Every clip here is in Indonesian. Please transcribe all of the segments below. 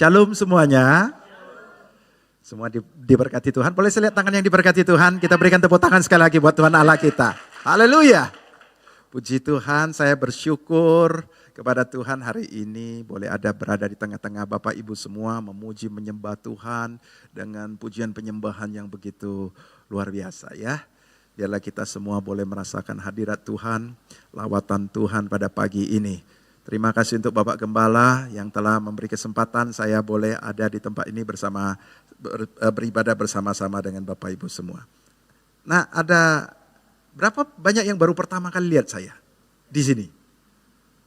Shalom semuanya. Semua diberkati Tuhan. Boleh saya lihat tangan yang diberkati Tuhan? Kita berikan tepuk tangan sekali lagi buat Tuhan Allah kita. Haleluya. Puji Tuhan, saya bersyukur kepada Tuhan hari ini boleh ada berada di tengah-tengah Bapak Ibu semua memuji menyembah Tuhan dengan pujian penyembahan yang begitu luar biasa ya. Biarlah kita semua boleh merasakan hadirat Tuhan, lawatan Tuhan pada pagi ini. Terima kasih untuk Bapak Gembala yang telah memberi kesempatan saya boleh ada di tempat ini beribadah bersama-sama dengan Bapak Ibu semua. Nah, ada berapa banyak yang baru pertama kali lihat saya di sini?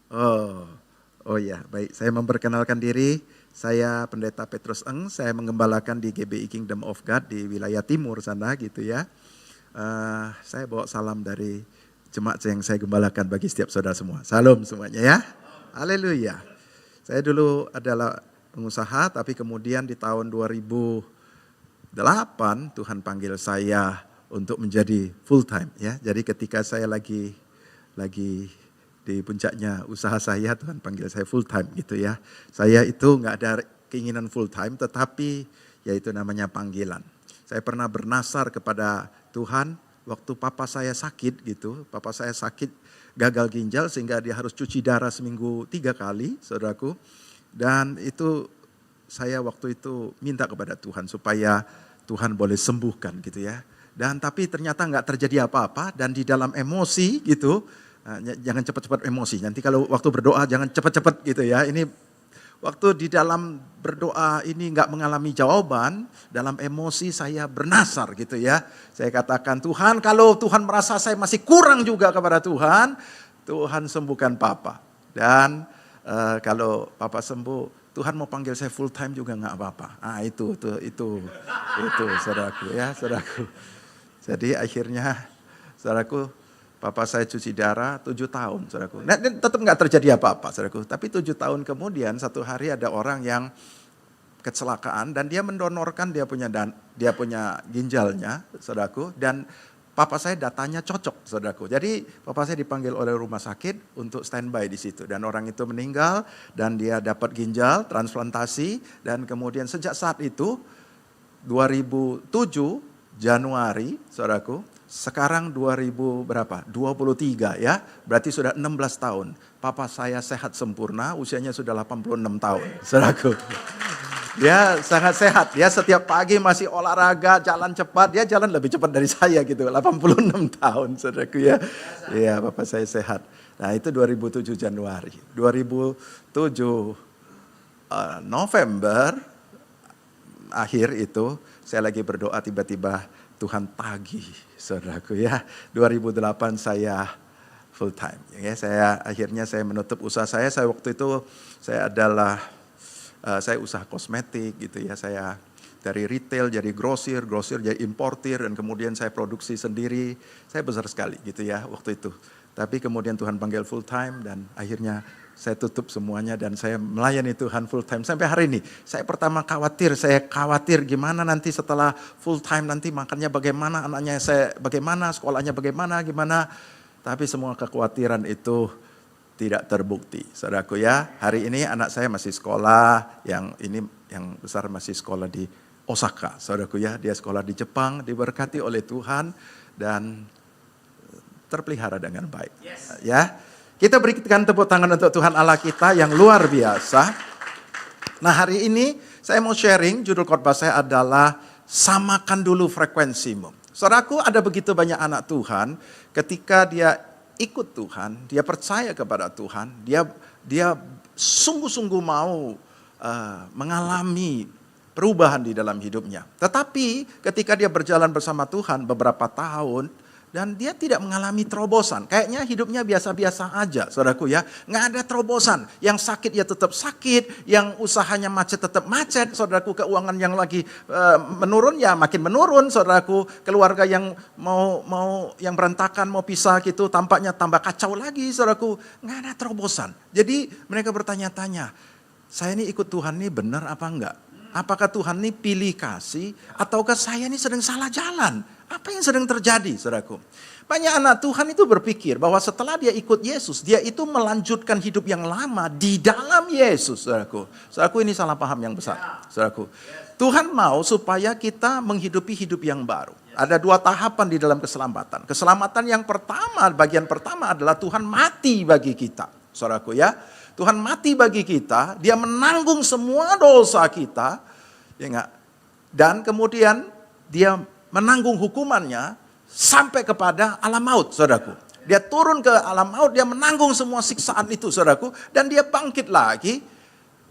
Oh ya, baik. Saya memperkenalkan diri. Saya Pendeta Petrus Eng. Saya menggembalakan di GBI Kingdom of God di wilayah timur sana gitu ya. Saya bawa salam dari jemaat yang saya gembalakan bagi setiap saudara semua. Salam semuanya ya. Haleluya. Saya dulu adalah pengusaha, tapi kemudian di tahun 2008 Tuhan panggil saya untuk menjadi full time ya. Jadi ketika saya lagi di puncaknya usaha saya, Tuhan panggil saya full time gitu ya. Saya itu nggak ada keinginan full time, tetapi yaitu namanya panggilan. Saya pernah bernasar kepada Tuhan waktu papa saya sakit gitu. Papa saya sakit gagal ginjal sehingga dia harus cuci darah seminggu 3 kali, saudaraku. Dan itu saya waktu itu minta kepada Tuhan supaya Tuhan boleh sembuhkan gitu ya. Dan tapi ternyata nggak terjadi apa-apa dan di dalam emosi gitu, jangan cepat-cepat emosi. Nanti kalau waktu berdoa jangan cepat-cepat gitu ya. Ini waktu di dalam berdoa ini nggak mengalami jawaban, dalam emosi saya bernasar gitu ya. Saya katakan, Tuhan kalau Tuhan merasa saya masih kurang juga kepada Tuhan, Tuhan sembuhkan Papa. Dan kalau Papa sembuh, Tuhan mau panggil saya full time juga nggak apa-apa. Itu saudaraku ya, saudaraku. Jadi akhirnya saudaraku, Papa saya cuci darah 7 tahun, saudaraku. Nah, tetap nggak terjadi apa-apa, saudaraku. Tapi 7 tahun kemudian, satu hari ada orang yang kecelakaan dan dia mendonorkan dia punya ginjalnya, saudaraku. Dan Papa saya datanya cocok, saudaraku. Jadi Papa saya dipanggil oleh rumah sakit untuk standby di situ. Dan orang itu meninggal dan dia dapat ginjal, transplantasi. Dan kemudian sejak saat itu, 2007 Januari, saudaraku. Sekarang 2023 ya, berarti sudah 16 tahun. Papa saya sehat sempurna, usianya sudah 86 tahun, saudaraku. Dia sangat sehat, dia setiap pagi masih olahraga, jalan cepat, dia jalan lebih cepat dari saya gitu, 86 tahun, saudaraku ya. Iya, Papa saya sehat. Nah itu 2007 Januari, 2007 November, akhir itu, saya lagi berdoa tiba-tiba Tuhan tagih, saudaraku ya. 2008 saya full time. Ya, akhirnya saya menutup usaha saya. Saya waktu itu saya usaha kosmetik gitu ya. Saya dari retail jadi grosir jadi importir dan kemudian saya produksi sendiri. Saya besar sekali gitu ya waktu itu. Tapi kemudian Tuhan panggil full time dan akhirnya saya tutup semuanya dan saya melayani Tuhan full time sampai hari ini. Saya pertama khawatir gimana nanti setelah full time nanti makannya bagaimana, anaknya saya bagaimana, sekolahnya bagaimana, gimana. Tapi semua kekhawatiran itu tidak terbukti. Saudaraku ya, hari ini anak saya masih sekolah, yang besar masih sekolah di Osaka. Saudaraku ya, dia sekolah di Jepang, diberkati oleh Tuhan dan terpelihara dengan baik. Yes. Ya. Kita berikan tepuk tangan untuk Tuhan Allah kita yang luar biasa. Nah hari ini saya mau sharing, judul khotbah saya adalah samakan dulu frekuensimu. Saudaraku, ada begitu banyak anak Tuhan, ketika dia ikut Tuhan, dia percaya kepada Tuhan, dia sungguh-sungguh mau mengalami perubahan di dalam hidupnya. Tetapi ketika dia berjalan bersama Tuhan beberapa tahun, dan dia tidak mengalami terobosan. Kayaknya hidupnya biasa-biasa aja, saudaraku ya. Nggak ada terobosan. Yang sakit ya tetap sakit. Yang usahanya macet tetap macet. Saudaraku, keuangan yang lagi menurun ya makin menurun. Saudaraku, keluarga yang yang berantakan mau pisah gitu. Tampaknya tambah kacau lagi, saudaraku. Nggak ada terobosan. Jadi mereka bertanya-tanya, saya ini ikut Tuhan ini benar apa enggak? Apakah Tuhan ini pilih kasih ataukah saya ini sedang salah jalan? Apa yang sedang terjadi, saudaraku? Banyak anak Tuhan itu berpikir bahwa setelah dia ikut Yesus, dia itu melanjutkan hidup yang lama di dalam Yesus, saudaraku. Saudaraku, ini salah paham yang besar, saudaraku. Tuhan mau supaya kita menghidupi hidup yang baru. Ada 2 tahapan di dalam keselamatan. Keselamatan yang pertama, bagian pertama adalah Tuhan mati bagi kita, saudaraku ya. Tuhan mati bagi kita, dia menanggung semua dosa kita, ya enggak? Dan kemudian dia menanggung hukumannya sampai kepada alam maut, saudaraku. Dia turun ke alam maut, dia menanggung semua siksaan itu, saudaraku. Dan dia bangkit lagi.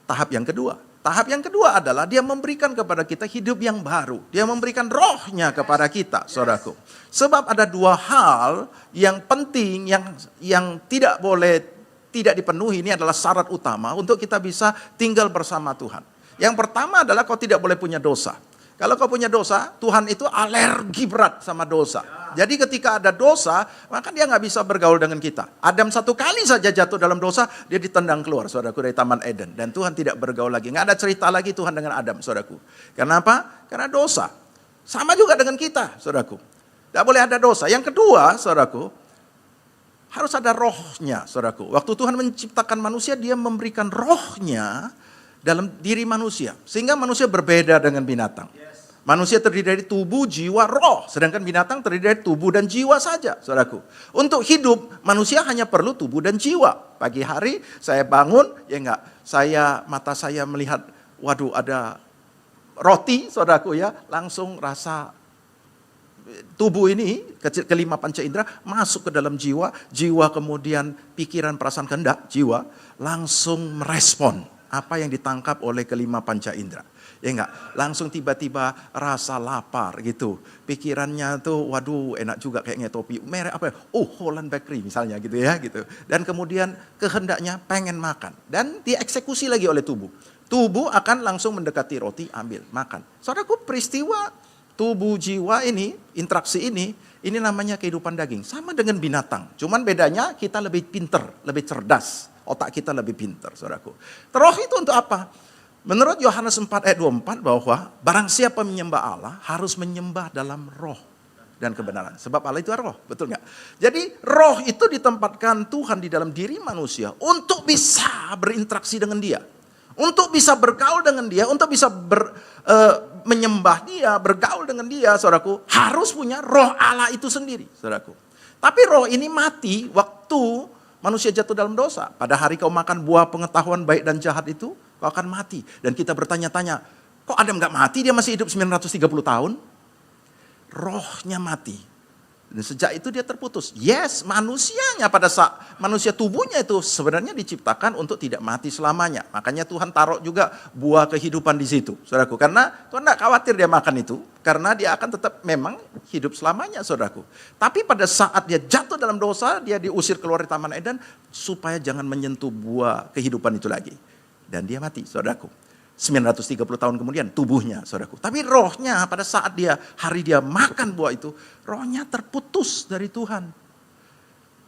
Tahap yang kedua. Tahap yang kedua adalah dia memberikan kepada kita hidup yang baru. Dia memberikan rohnya kepada kita, saudaraku. Sebab ada 2 hal yang penting, yang tidak boleh tidak dipenuhi. Ini adalah syarat utama untuk kita bisa tinggal bersama Tuhan. Yang pertama adalah kau tidak boleh punya dosa. Kalau kau punya dosa, Tuhan itu alergi berat sama dosa. Jadi ketika ada dosa, maka dia nggak bisa bergaul dengan kita. Adam 1 kali saja jatuh dalam dosa, dia ditendang keluar, saudaraku, dari Taman Eden. Dan Tuhan tidak bergaul lagi. Nggak ada cerita lagi Tuhan dengan Adam, saudaraku. Kenapa? Karena dosa. Sama juga dengan kita, saudaraku. Tidak boleh ada dosa. Yang kedua, saudaraku, harus ada rohnya, saudaraku. Waktu Tuhan menciptakan manusia, dia memberikan rohnya dalam diri manusia. Sehingga manusia berbeda dengan binatang. Manusia terdiri dari tubuh, jiwa, roh. Sedangkan binatang terdiri dari tubuh dan jiwa saja, saudaraku. Untuk hidup, manusia hanya perlu tubuh dan jiwa. Pagi hari saya bangun, ya enggak, mata saya melihat, waduh ada roti, saudaraku ya, langsung rasa tubuh ini, kelima panca indera, masuk ke dalam jiwa. Jiwa kemudian pikiran, perasaan, kehendak, jiwa, langsung merespon apa yang ditangkap oleh kelima panca indera. Ya enggak, langsung tiba-tiba rasa lapar gitu. Pikirannya tuh, waduh enak juga kayaknya topi. Merek apa ya? Oh, Holland Bakery misalnya gitu ya gitu. Dan kemudian kehendaknya pengen makan. Dan dieksekusi lagi oleh tubuh. Tubuh akan langsung mendekati roti, ambil, makan. Saudaraku, peristiwa tubuh jiwa ini, interaksi ini namanya kehidupan daging. Sama dengan binatang. Cuman bedanya kita lebih pinter, lebih cerdas. Otak kita lebih pinter, saudaraku. Roh itu untuk apa? Menurut Yohanes 4 ayat 24 bahwa barang siapa menyembah Allah harus menyembah dalam roh dan kebenaran. Sebab Allah itu roh, betul nggak? Jadi roh itu ditempatkan Tuhan di dalam diri manusia untuk bisa berinteraksi dengan dia. Untuk bisa bergaul dengan dia, untuk bisa menyembah dia, bergaul dengan dia, saudaraku. Harus punya roh Allah itu sendiri, saudaraku. Tapi roh ini mati waktu manusia jatuh dalam dosa. Pada hari kau makan buah pengetahuan baik dan jahat itu, kau akan mati. Dan kita bertanya-tanya, kok Adam gak mati, dia masih hidup 930 tahun? Rohnya mati. Dan sejak itu dia terputus. Yes, manusianya pada saat, manusia tubuhnya itu sebenarnya diciptakan untuk tidak mati selamanya. Makanya Tuhan taruh juga buah kehidupan di situ, saudaraku. Karena Tuhan gak khawatir dia makan itu, karena dia akan tetap memang hidup selamanya, saudaraku. Tapi pada saat dia jatuh dalam dosa, dia diusir keluar dari Taman Eden, supaya jangan menyentuh buah kehidupan itu lagi. Dan dia mati, saudaraku. 930 tahun kemudian tubuhnya, saudaraku. Tapi rohnya pada saat hari dia makan buah itu, rohnya terputus dari Tuhan.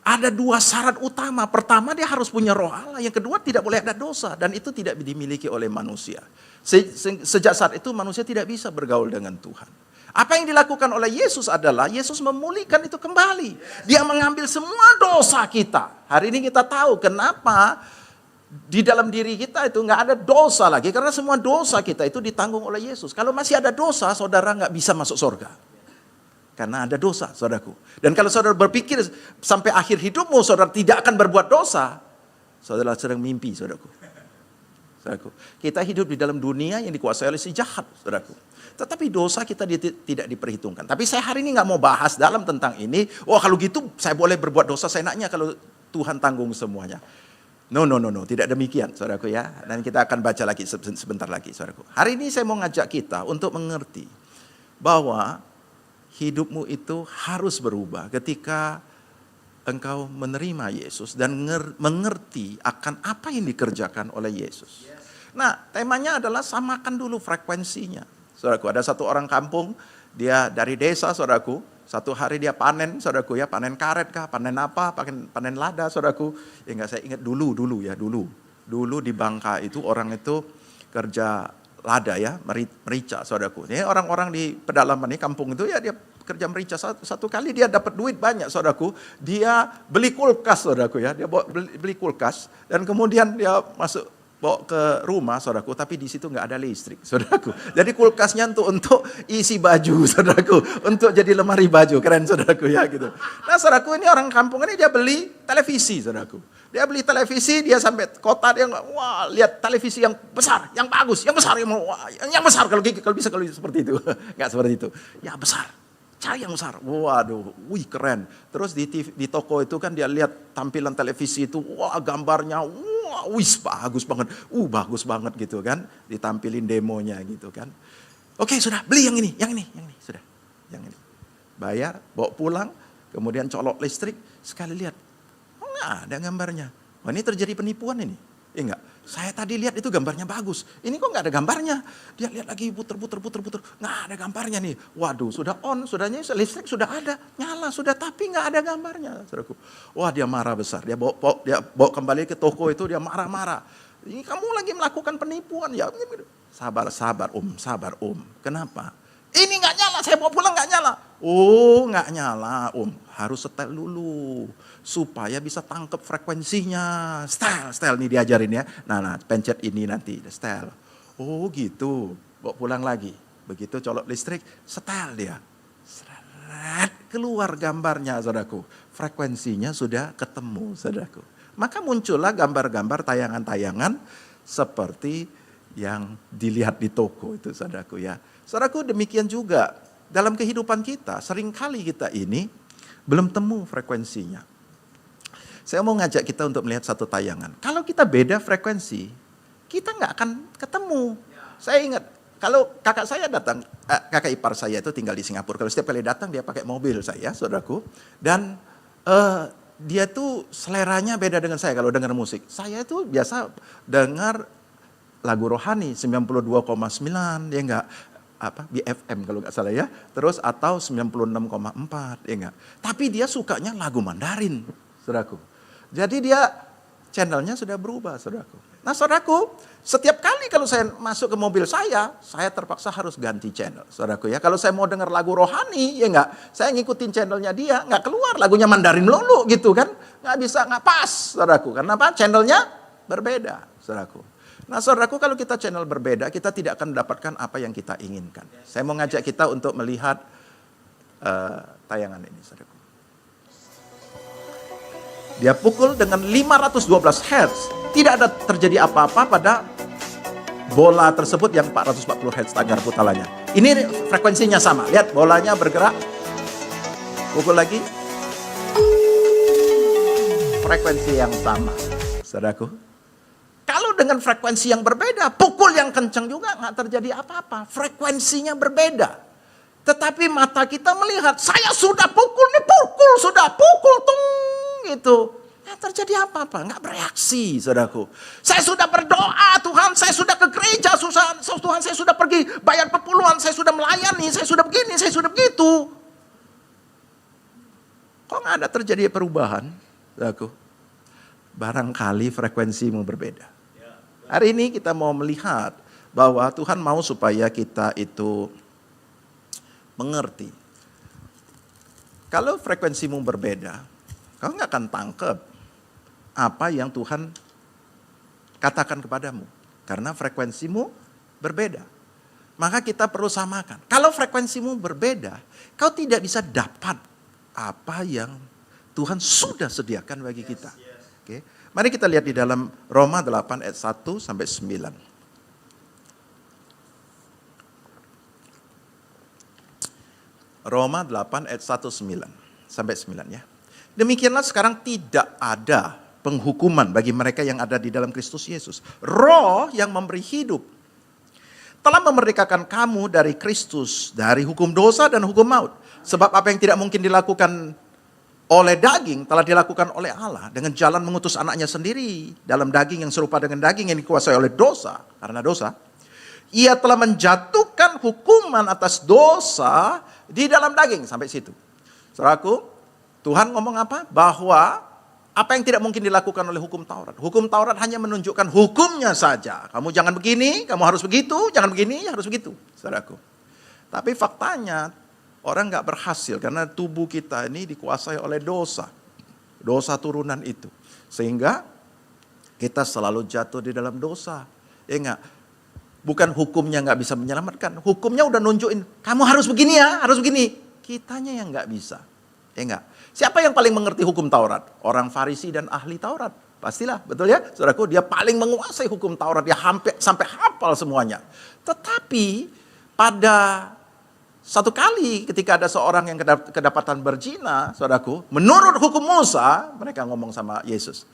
Ada 2 syarat utama. Pertama, dia harus punya roh Allah. Yang kedua, tidak boleh ada dosa. Dan itu tidak dimiliki oleh manusia. Sejak saat itu manusia tidak bisa bergaul dengan Tuhan. Apa yang dilakukan oleh Yesus adalah, Yesus memulihkan itu kembali. Dia mengambil semua dosa kita. Hari ini kita tahu kenapa di dalam diri kita itu nggak ada dosa lagi. Karena semua dosa kita itu ditanggung oleh Yesus. Kalau masih ada dosa, saudara nggak bisa masuk surga. Karena ada dosa, saudaraku. Dan kalau saudara berpikir sampai akhir hidupmu, saudara tidak akan berbuat dosa, saudara sedang mimpi, saudaraku. Saudaraku, kita hidup di dalam dunia yang dikuasai oleh si jahat, saudaraku. Tetapi dosa kita tidak diperhitungkan. Tapi saya hari ini nggak mau bahas dalam tentang ini. Oh, kalau gitu saya boleh berbuat dosa seenaknya kalau Tuhan tanggung semuanya. No, tidak demikian, saudaraku ya. Dan kita akan baca lagi sebentar lagi, saudaraku. Hari ini saya mau ngajak kita untuk mengerti bahwa hidupmu itu harus berubah ketika engkau menerima Yesus dan mengerti akan apa yang dikerjakan oleh Yesus. Nah, temanya adalah samakan dulu frekuensinya. Saudaraku, ada satu orang kampung, dia dari desa, saudaraku. Satu hari dia panen, saudaraku ya, panen karet kah, panen apa, panen lada, saudaraku. Ya enggak, saya ingat dulu. Dulu di Bangka itu orang itu kerja lada ya, merica, saudaraku. Ya, orang-orang di pedalaman ini, kampung itu ya dia kerja merica. Satu kali dia dapat duit banyak, saudaraku. Dia beli kulkas, saudaraku ya. Dia beli kulkas dan kemudian dia bawa ke rumah, saudaraku, tapi di situ nggak ada listrik, saudaraku. Jadi kulkasnya untuk isi baju, saudaraku, untuk jadi lemari baju, keren, saudaraku ya gitu. Nah, saudaraku, ini orang kampung ini dia beli televisi, saudaraku. Dia beli televisi, dia sampai kota, dia wah lihat televisi yang besar, yang bagus, yang besar, yang besar kalau bisa kalau seperti itu, nggak seperti itu, ya besar. Cari yang besar, waduh, wih keren. Terus di toko itu kan dia lihat tampilan televisi itu, wah gambarnya, wah wis bagus banget gitu kan. Ditampilin demonya gitu kan. Oke sudah, beli yang ini, sudah. Yang ini. Bayar, bawa pulang, kemudian colok listrik, sekali lihat, oh nggak ada gambarnya. Wah ini terjadi penipuan ini. Enggak, saya tadi lihat itu gambarnya bagus. Ini kok nggak ada gambarnya? Dia lihat lagi puter, nggak ada gambarnya nih. Waduh, sudah on, listrik sudah ada, nyala sudah, tapi nggak ada gambarnya. Saudaraku. Wah dia marah besar. Dia bawa kembali ke toko itu, dia marah-marah. Ini kamu lagi melakukan penipuan ya? Sabar om. Kenapa? Ini nggak nyala, saya bawa pulang nggak nyala. Oh nggak nyala om, harus setel dulu. Supaya bisa tangkap frekuensinya. Setel nih diajarin ya. Nah, pencet ini nanti, setel. Oh gitu, bawa pulang lagi. Begitu colok listrik, setel dia. Keluar gambarnya, saudaraku. Frekuensinya sudah ketemu, saudaraku. Maka muncullah gambar-gambar tayangan-tayangan seperti yang dilihat di toko itu, saudaraku ya. Saudaraku, demikian juga dalam kehidupan kita, seringkali kita ini belum temu frekuensinya. Saya mau ngajak kita untuk melihat satu tayangan. Kalau kita beda frekuensi, kita nggak akan ketemu. Saya ingat, kalau kakak saya datang, kakak ipar saya itu tinggal di Singapura. Kalau setiap kali datang dia pakai mobil saya, saudaraku. Dan dia tuh seleranya beda dengan saya kalau dengar musik. Saya itu biasa dengar lagu rohani 92,9, ya enggak? BFM kalau nggak salah ya. Terus atau 96,4, ya enggak? Tapi dia sukanya lagu Mandarin, saudaraku. Jadi dia channelnya sudah berubah, saudaraku. Nah, saudaraku, setiap kali kalau saya masuk ke mobil saya terpaksa harus ganti channel, saudaraku ya. Kalau saya mau dengar lagu rohani, ya enggak, saya ngikutin channelnya dia, nggak keluar lagunya Mandarin melulu gitu kan. Nggak pas, saudaraku. Karena apa? Channelnya berbeda, saudaraku. Nah, saudaraku, kalau kita channel berbeda, kita tidak akan mendapatkan apa yang kita inginkan. Saya mau ngajak kita untuk melihat tayangan ini, saudaraku. Dia pukul dengan 512 Hz. Tidak ada terjadi apa-apa pada bola tersebut yang 440 Hz tagar putalanya. Ini frekuensinya sama. Lihat bolanya bergerak. Pukul lagi. Frekuensi yang sama. Saudaraku. Kalau dengan frekuensi yang berbeda, pukul yang kencang juga nggak terjadi apa-apa. Frekuensinya berbeda. Tetapi mata kita melihat, saya sudah pukul tung. Gitu. Nggak terjadi apa-apa, nggak bereaksi, saudaraku. Saya sudah berdoa, Tuhan, saya sudah ke gereja, Tuhan, saya sudah pergi bayar perpuluhan, saya sudah melayani, saya sudah begini, saya sudah begitu. Kok nggak ada terjadi perubahan, saudaraku? Barangkali frekuensimu berbeda. Hari ini kita mau melihat bahwa Tuhan mau supaya kita itu mengerti. Kalau frekuensimu berbeda, kau nggak akan tangkap apa yang Tuhan katakan kepadamu. Karena frekuensimu berbeda. Maka kita perlu samakan. Kalau frekuensimu berbeda, kau tidak bisa dapat apa yang Tuhan sudah sediakan bagi kita. Oke. Mari kita lihat di dalam Roma 8 ayat 1 sampai 9. Roma 8 ayat 1 sampai 9 ya. Demikianlah sekarang tidak ada penghukuman bagi mereka yang ada di dalam Kristus Yesus. Roh yang memberi hidup telah memerdekakan kamu dari Kristus, dari hukum dosa dan hukum maut. Sebab apa yang tidak mungkin dilakukan oleh daging telah dilakukan oleh Allah dengan jalan mengutus anaknya sendiri dalam daging yang serupa dengan daging yang dikuasai oleh dosa. Karena dosa, ia telah menjatuhkan hukuman atas dosa di dalam daging. Sampai situ. Saudaraku, Tuhan ngomong apa? Bahwa apa yang tidak mungkin dilakukan oleh hukum Taurat. Hukum Taurat hanya menunjukkan hukumnya saja. Kamu jangan begini, kamu harus begitu, jangan begini, harus begitu. Saudaraku. Tapi faktanya Orang nggak berhasil karena tubuh kita ini dikuasai oleh dosa. Dosa turunan itu. Sehingga kita selalu jatuh di dalam dosa. Ya enggak? Bukan hukumnya nggak bisa menyelamatkan. Hukumnya udah nunjukin, kamu harus begini ya, harus begini. Kitanya yang nggak bisa. Ya enggak? Siapa yang paling mengerti hukum Taurat? Orang Farisi dan ahli Taurat. Pastilah, betul ya? Saudaraku, dia paling menguasai hukum Taurat. Dia sampai hafal semuanya. Tetapi pada satu kali ketika ada seorang yang kedapatan berzina, saudaraku, menurut hukum Musa, mereka ngomong sama Yesus,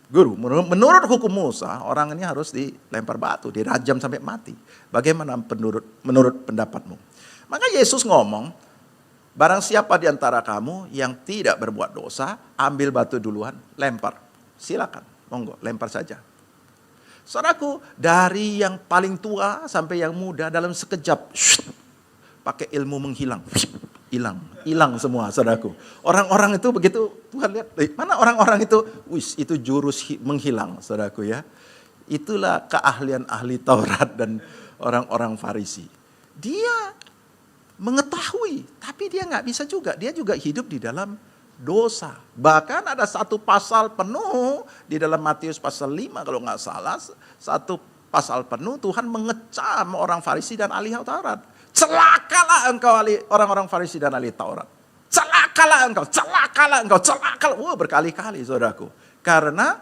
Guru, menurut hukum Musa, orang ini harus dilempar batu, dirajam sampai mati. Bagaimana menurut pendapatmu? Maka Yesus ngomong, barang siapa di antara kamu yang tidak berbuat dosa, ambil batu duluan, lempar. Silakan, monggo, lempar saja. Saudaraku, dari yang paling tua sampai yang muda dalam sekejap, pakai ilmu menghilang, hilang semua, saudaraku. Orang-orang itu begitu Tuhan lihat, mana orang-orang itu, itu jurus menghilang, saudaraku ya. Itulah keahlian ahli Taurat dan orang-orang Farisi. Dia mengetahui, tapi dia nggak bisa juga. Dia juga hidup di dalam dosa. Bahkan ada satu pasal penuh di dalam Matius pasal 5 kalau nggak salah, satu pasal penuh Tuhan mengecam orang Farisi dan ahli Taurat. Celakalah engkau orang-orang Farisi dan ahli Taurat. Celakalah engkau, celakalah engkau, celakalah. Berkali-kali saudaraku. Karena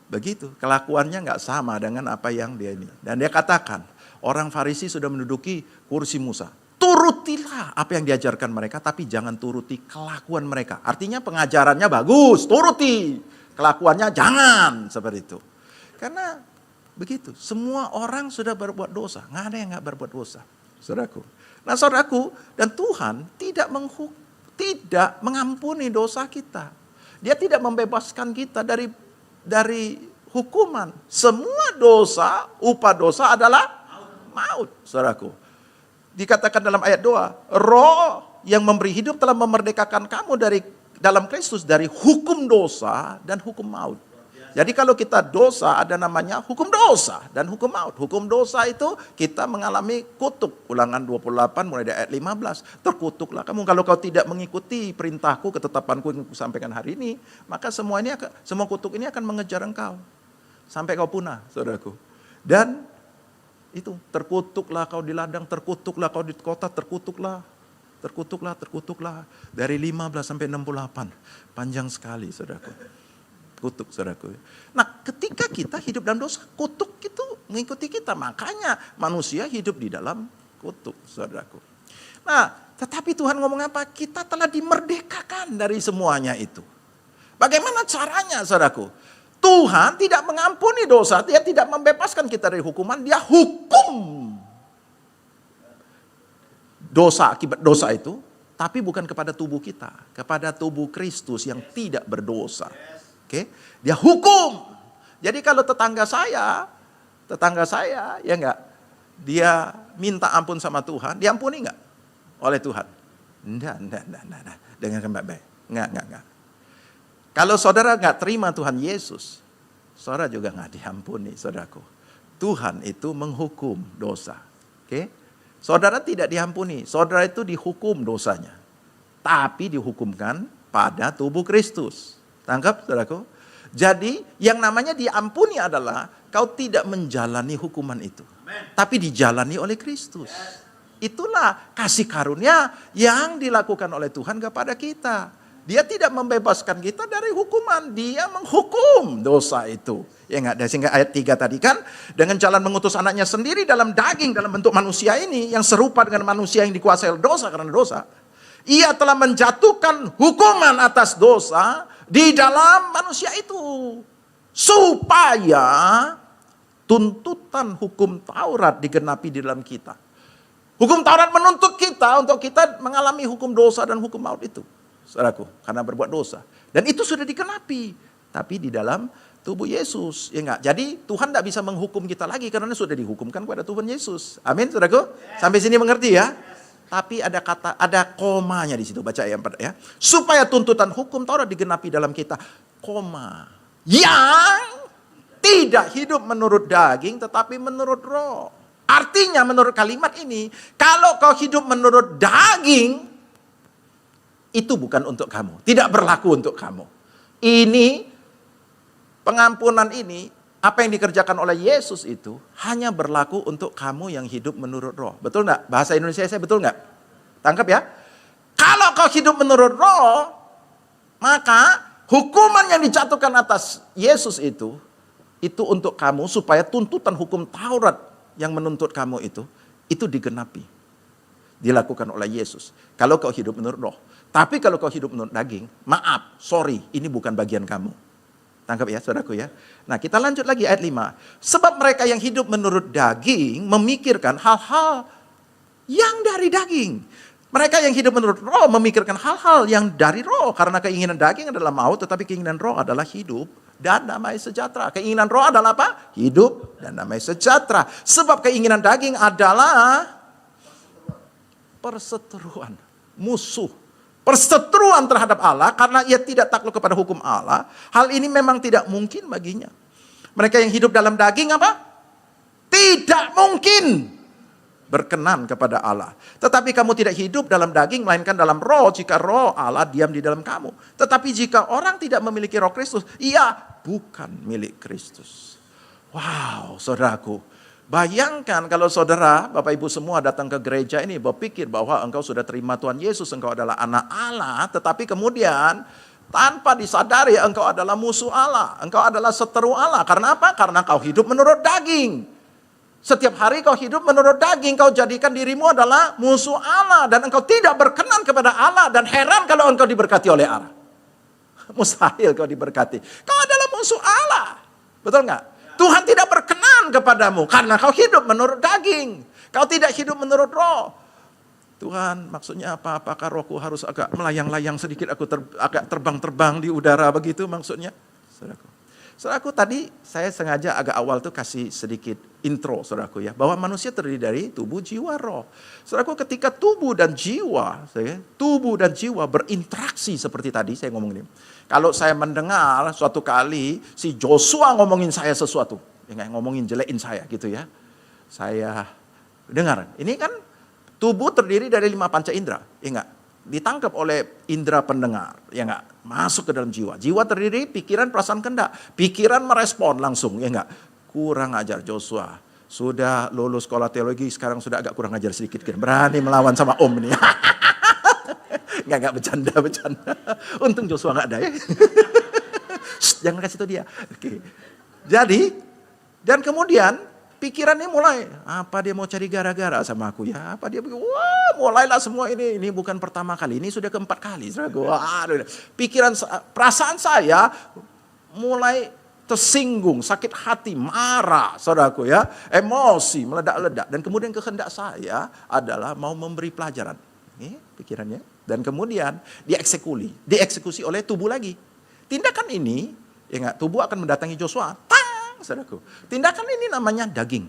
begitu, kelakuannya nggak sama dengan apa yang dia ini. Dan dia katakan, orang Farisi sudah menduduki kursi Musa. Turutilah apa yang diajarkan mereka, tapi jangan turuti kelakuan mereka. Artinya pengajarannya bagus, turuti. Kelakuannya jangan, seperti itu. Karena begitu, semua orang sudah berbuat dosa. Nggak ada yang nggak berbuat dosa. Saudaraku. Nah saudaraku, dan Tuhan tidak mengampuni dosa kita. Dia tidak membebaskan kita dari hukuman. Semua dosa, upah dosa adalah maut, saudaraku. Dikatakan dalam ayat 2, Roh yang memberi hidup telah memerdekakan kamu dalam Kristus dari hukum dosa dan hukum maut. Jadi kalau kita dosa ada namanya hukum dosa dan hukum maut. Hukum dosa itu kita mengalami kutuk. Ulangan 28 mulai dari ayat 15. Terkutuklah kamu kalau kau tidak mengikuti perintahku, ketetapanku yang kusampaikan hari ini. Maka semua kutuk ini akan mengejar engkau. Sampai kau punah, saudaraku. Dan itu terkutuklah kau di ladang, terkutuklah kau di kota, terkutuklah. Dari 15 sampai 68. Panjang sekali, saudaraku. Kutuk, saudaraku. Nah, ketika kita hidup dalam dosa, kutuk itu mengikuti kita. Makanya manusia hidup di dalam kutuk, saudaraku. Nah, tetapi Tuhan ngomong apa? Kita telah dimerdekakan dari semuanya itu. Bagaimana caranya, saudaraku? Tuhan tidak mengampuni dosa, Dia tidak membebaskan kita dari hukuman, Dia hukum dosa akibat dosa itu, tapi bukan kepada tubuh kita, kepada tubuh Kristus yang tidak berdosa. Oke, dia hukum. Jadi kalau tetangga saya ya enggak, dia minta ampun sama Tuhan, diampuni enggak oleh Tuhan? Enggak. Dengarkan baik-baik. Enggak. Kalau saudara enggak terima Tuhan Yesus, saudara juga enggak diampuni, saudaraku. Tuhan itu menghukum dosa. Oke? Saudara tidak diampuni, saudara itu dihukum dosanya. Tapi dihukumkan pada tubuh Kristus. Tangkap, saudaraku? Jadi yang namanya diampuni adalah kau tidak menjalani hukuman itu. Tapi dijalani oleh Kristus. Itulah kasih karunia yang dilakukan oleh Tuhan kepada kita. Dia tidak membebaskan kita dari hukuman. Dia menghukum dosa itu. Ya enggak? Sehingga ayat 3 tadi kan, dengan jalan mengutus anaknya sendiri dalam daging, dalam bentuk manusia ini, yang serupa dengan manusia yang dikuasai oleh dosa karena dosa. Ia telah menjatuhkan hukuman atas dosa di dalam manusia itu, supaya tuntutan hukum Taurat digenapi di dalam kita. Hukum Taurat menuntut kita untuk kita mengalami hukum dosa dan hukum maut itu, saudaraku, karena berbuat dosa. Dan itu sudah digenapi, tapi di dalam tubuh Yesus, ya enggak? Jadi Tuhan tidak bisa menghukum kita lagi karena sudah dihukumkan kepada Tuhan Yesus. Amin, saudaraku. Sampai sini mengerti ya? Tapi ada komanya di situ, baca ayat 4 ya. Supaya tuntutan hukum Taurat digenapi dalam kita, koma. Yang tidak hidup menurut daging tetapi menurut roh. Artinya menurut kalimat ini, kalau kau hidup menurut daging, itu bukan untuk kamu. Tidak berlaku untuk kamu. Ini, pengampunan ini, apa yang dikerjakan oleh Yesus itu, hanya berlaku untuk kamu yang hidup menurut roh. Betul nggak? Bahasa Indonesia saya betul nggak? Tangkap ya. Kalau kau hidup menurut roh, maka hukuman yang dijatuhkan atas Yesus itu untuk kamu supaya tuntutan hukum Taurat yang menuntut kamu itu digenapi. Dilakukan oleh Yesus. Kalau kau hidup menurut roh. Tapi kalau kau hidup menurut daging, maaf, sorry, ini bukan bagian kamu. Tangkap ya, saudaraku ya. Nah, kita lanjut lagi ayat 5. Sebab mereka yang hidup menurut daging memikirkan hal-hal yang dari daging. Mereka yang hidup menurut roh memikirkan hal-hal yang dari roh. Karena keinginan daging adalah maut, tetapi keinginan roh adalah hidup dan damai sejahtera. Keinginan roh adalah apa? Hidup dan damai sejahtera. Sebab keinginan daging adalah perseteruan, musuh. Perseteruan terhadap Allah karena ia tidak takluk kepada hukum Allah. Hal ini memang tidak mungkin baginya. Mereka yang hidup dalam daging apa? Tidak mungkin berkenan kepada Allah. Tetapi kamu tidak hidup dalam daging melainkan dalam roh jika roh Allah diam di dalam kamu. Tetapi jika orang tidak memiliki roh Kristus, ia bukan milik Kristus. Wow, saudaraku. Bayangkan kalau saudara, Bapak Ibu semua datang ke gereja ini berpikir bahwa engkau sudah terima Tuhan Yesus, engkau adalah anak Allah, tetapi kemudian tanpa disadari engkau adalah musuh Allah, engkau adalah seteru Allah. Karena apa? Karena kau hidup menurut daging. Setiap hari kau hidup menurut daging, kau jadikan dirimu adalah musuh Allah dan engkau tidak berkenan kepada Allah dan heran kalau engkau diberkati oleh Allah. Mustahil kau diberkati. Kau adalah musuh Allah. Betul nggak? Tuhan tidak berkenan kepadamu karena kau hidup menurut daging. Kau tidak hidup menurut roh. Tuhan, maksudnya apa? Apakah rohku harus agak melayang-layang sedikit, agak terbang-terbang di udara begitu maksudnya? Saudaraku, tadi saya sengaja agak awal tuh kasih sedikit intro, saudaraku ya, bahwa manusia terdiri dari tubuh, jiwa, roh. Saudaraku, ketika tubuh dan jiwa berinteraksi seperti tadi saya ngomong ini. Kalau saya mendengar suatu kali si Joshua ngomongin saya sesuatu, ngomongin jelekin saya gitu ya. Saya dengar, ini kan tubuh terdiri dari 5 panca indera, ya enggak? Ditangkap oleh indera pendengar, ya enggak? Masuk ke dalam jiwa. Jiwa terdiri pikiran, perasaan, kehendak. Pikiran merespon langsung, ya enggak? Kurang ajar Joshua. Sudah lulus sekolah teologi, sekarang sudah agak kurang ajar sedikit. Berani melawan sama om ini. Enggak bercanda. Untung Joshua enggak ada ya. Jangan kasih tahu dia. Oke. Jadi, dan kemudian pikirannya mulai, apa dia mau cari gara-gara sama aku ya? Apa dia, wah mulailah semua ini bukan pertama kali, ini sudah keempat kali. Pikiran, perasaan saya mulai tersinggung, sakit hati, marah, saudaraku ya, emosi meledak-ledak. Dan kemudian kehendak saya adalah mau memberi pelajaran. Ini pikirannya. Dan kemudian dieksekusi oleh tubuh lagi. Tindakan ini, ya enggak, tubuh akan mendatangi Joshua. Saudaraku, tindakan ini namanya daging.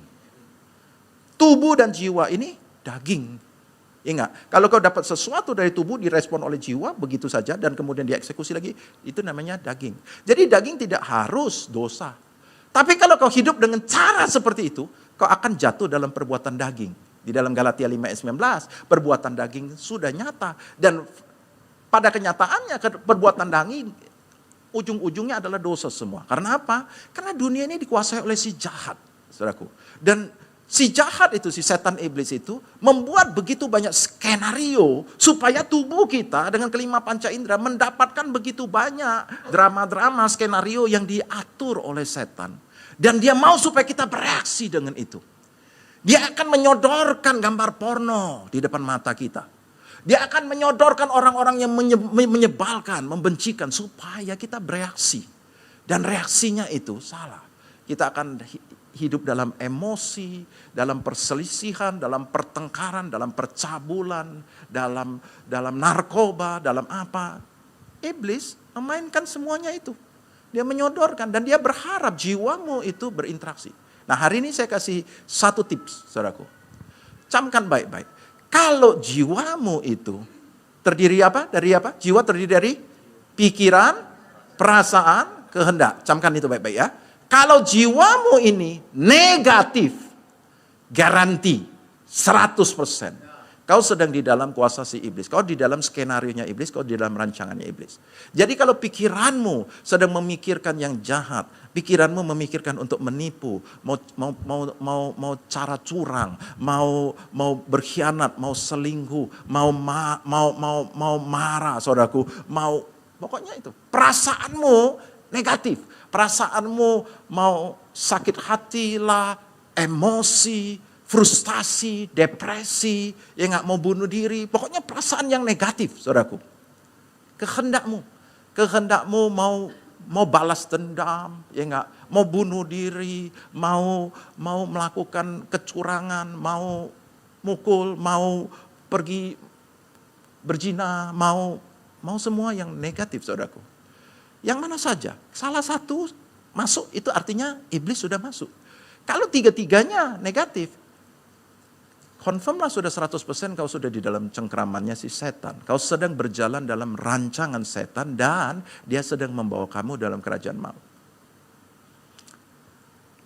Tubuh dan jiwa ini daging. Ingat, kalau kau dapat sesuatu dari tubuh direspon oleh jiwa begitu saja dan kemudian dieksekusi lagi, itu namanya daging. Jadi daging tidak harus dosa. Tapi kalau kau hidup dengan cara seperti itu, kau akan jatuh dalam perbuatan daging. Di dalam Galatia 5 ayat 19, perbuatan daging sudah nyata. Dan pada kenyataannya perbuatan daging ujung-ujungnya adalah dosa semua. Karena apa? Karena dunia ini dikuasai oleh si jahat, saudaraku. Dan si jahat itu, si setan iblis itu membuat begitu banyak skenario supaya tubuh kita dengan kelima panca indera mendapatkan begitu banyak drama-drama skenario yang diatur oleh setan. Dan dia mau supaya kita bereaksi dengan itu. Dia akan menyodorkan gambar porno di depan mata kita. Dia akan menyodorkan orang-orang yang menyebalkan, membencikan supaya kita bereaksi. Dan reaksinya itu salah. Kita akan hidup dalam emosi, dalam perselisihan, dalam pertengkaran, dalam percabulan, dalam narkoba, dalam apa. Iblis memainkan semuanya itu. Dia menyodorkan dan dia berharap jiwamu itu berinteraksi. Nah, hari ini saya kasih satu tips, saudaraku. Camkan baik-baik. Kalau jiwamu itu terdiri apa? Dari apa? Jiwa terdiri dari pikiran, perasaan, kehendak. Camkan itu baik-baik ya. Kalau jiwamu ini negatif, Garanti, 100%. Kau sedang di dalam kuasa si iblis. Kau di dalam skenarionya iblis, kau di dalam rancangannya iblis. Jadi kalau pikiranmu sedang memikirkan yang jahat, pikiranmu memikirkan untuk menipu, mau cara curang, mau berkhianat, mau selingkuh, mau marah, saudaraku, pokoknya itu. Perasaanmu negatif, perasaanmu mau sakit hati lah, emosi, frustasi, depresi, ya nggak mau bunuh diri, pokoknya perasaan yang negatif, saudaraku. Kehendakmu mau balas dendam, ya nggak, mau bunuh diri, mau melakukan kecurangan, mau mukul, mau pergi berzina, mau semua yang negatif, saudaraku. Yang mana saja, salah satu masuk itu artinya iblis sudah masuk. Kalau tiga-tiganya negatif, confirmlah sudah 100% kau sudah di dalam cengkramannya si setan. Kau sedang berjalan dalam rancangan setan dan dia sedang membawa kamu dalam kerajaan maut.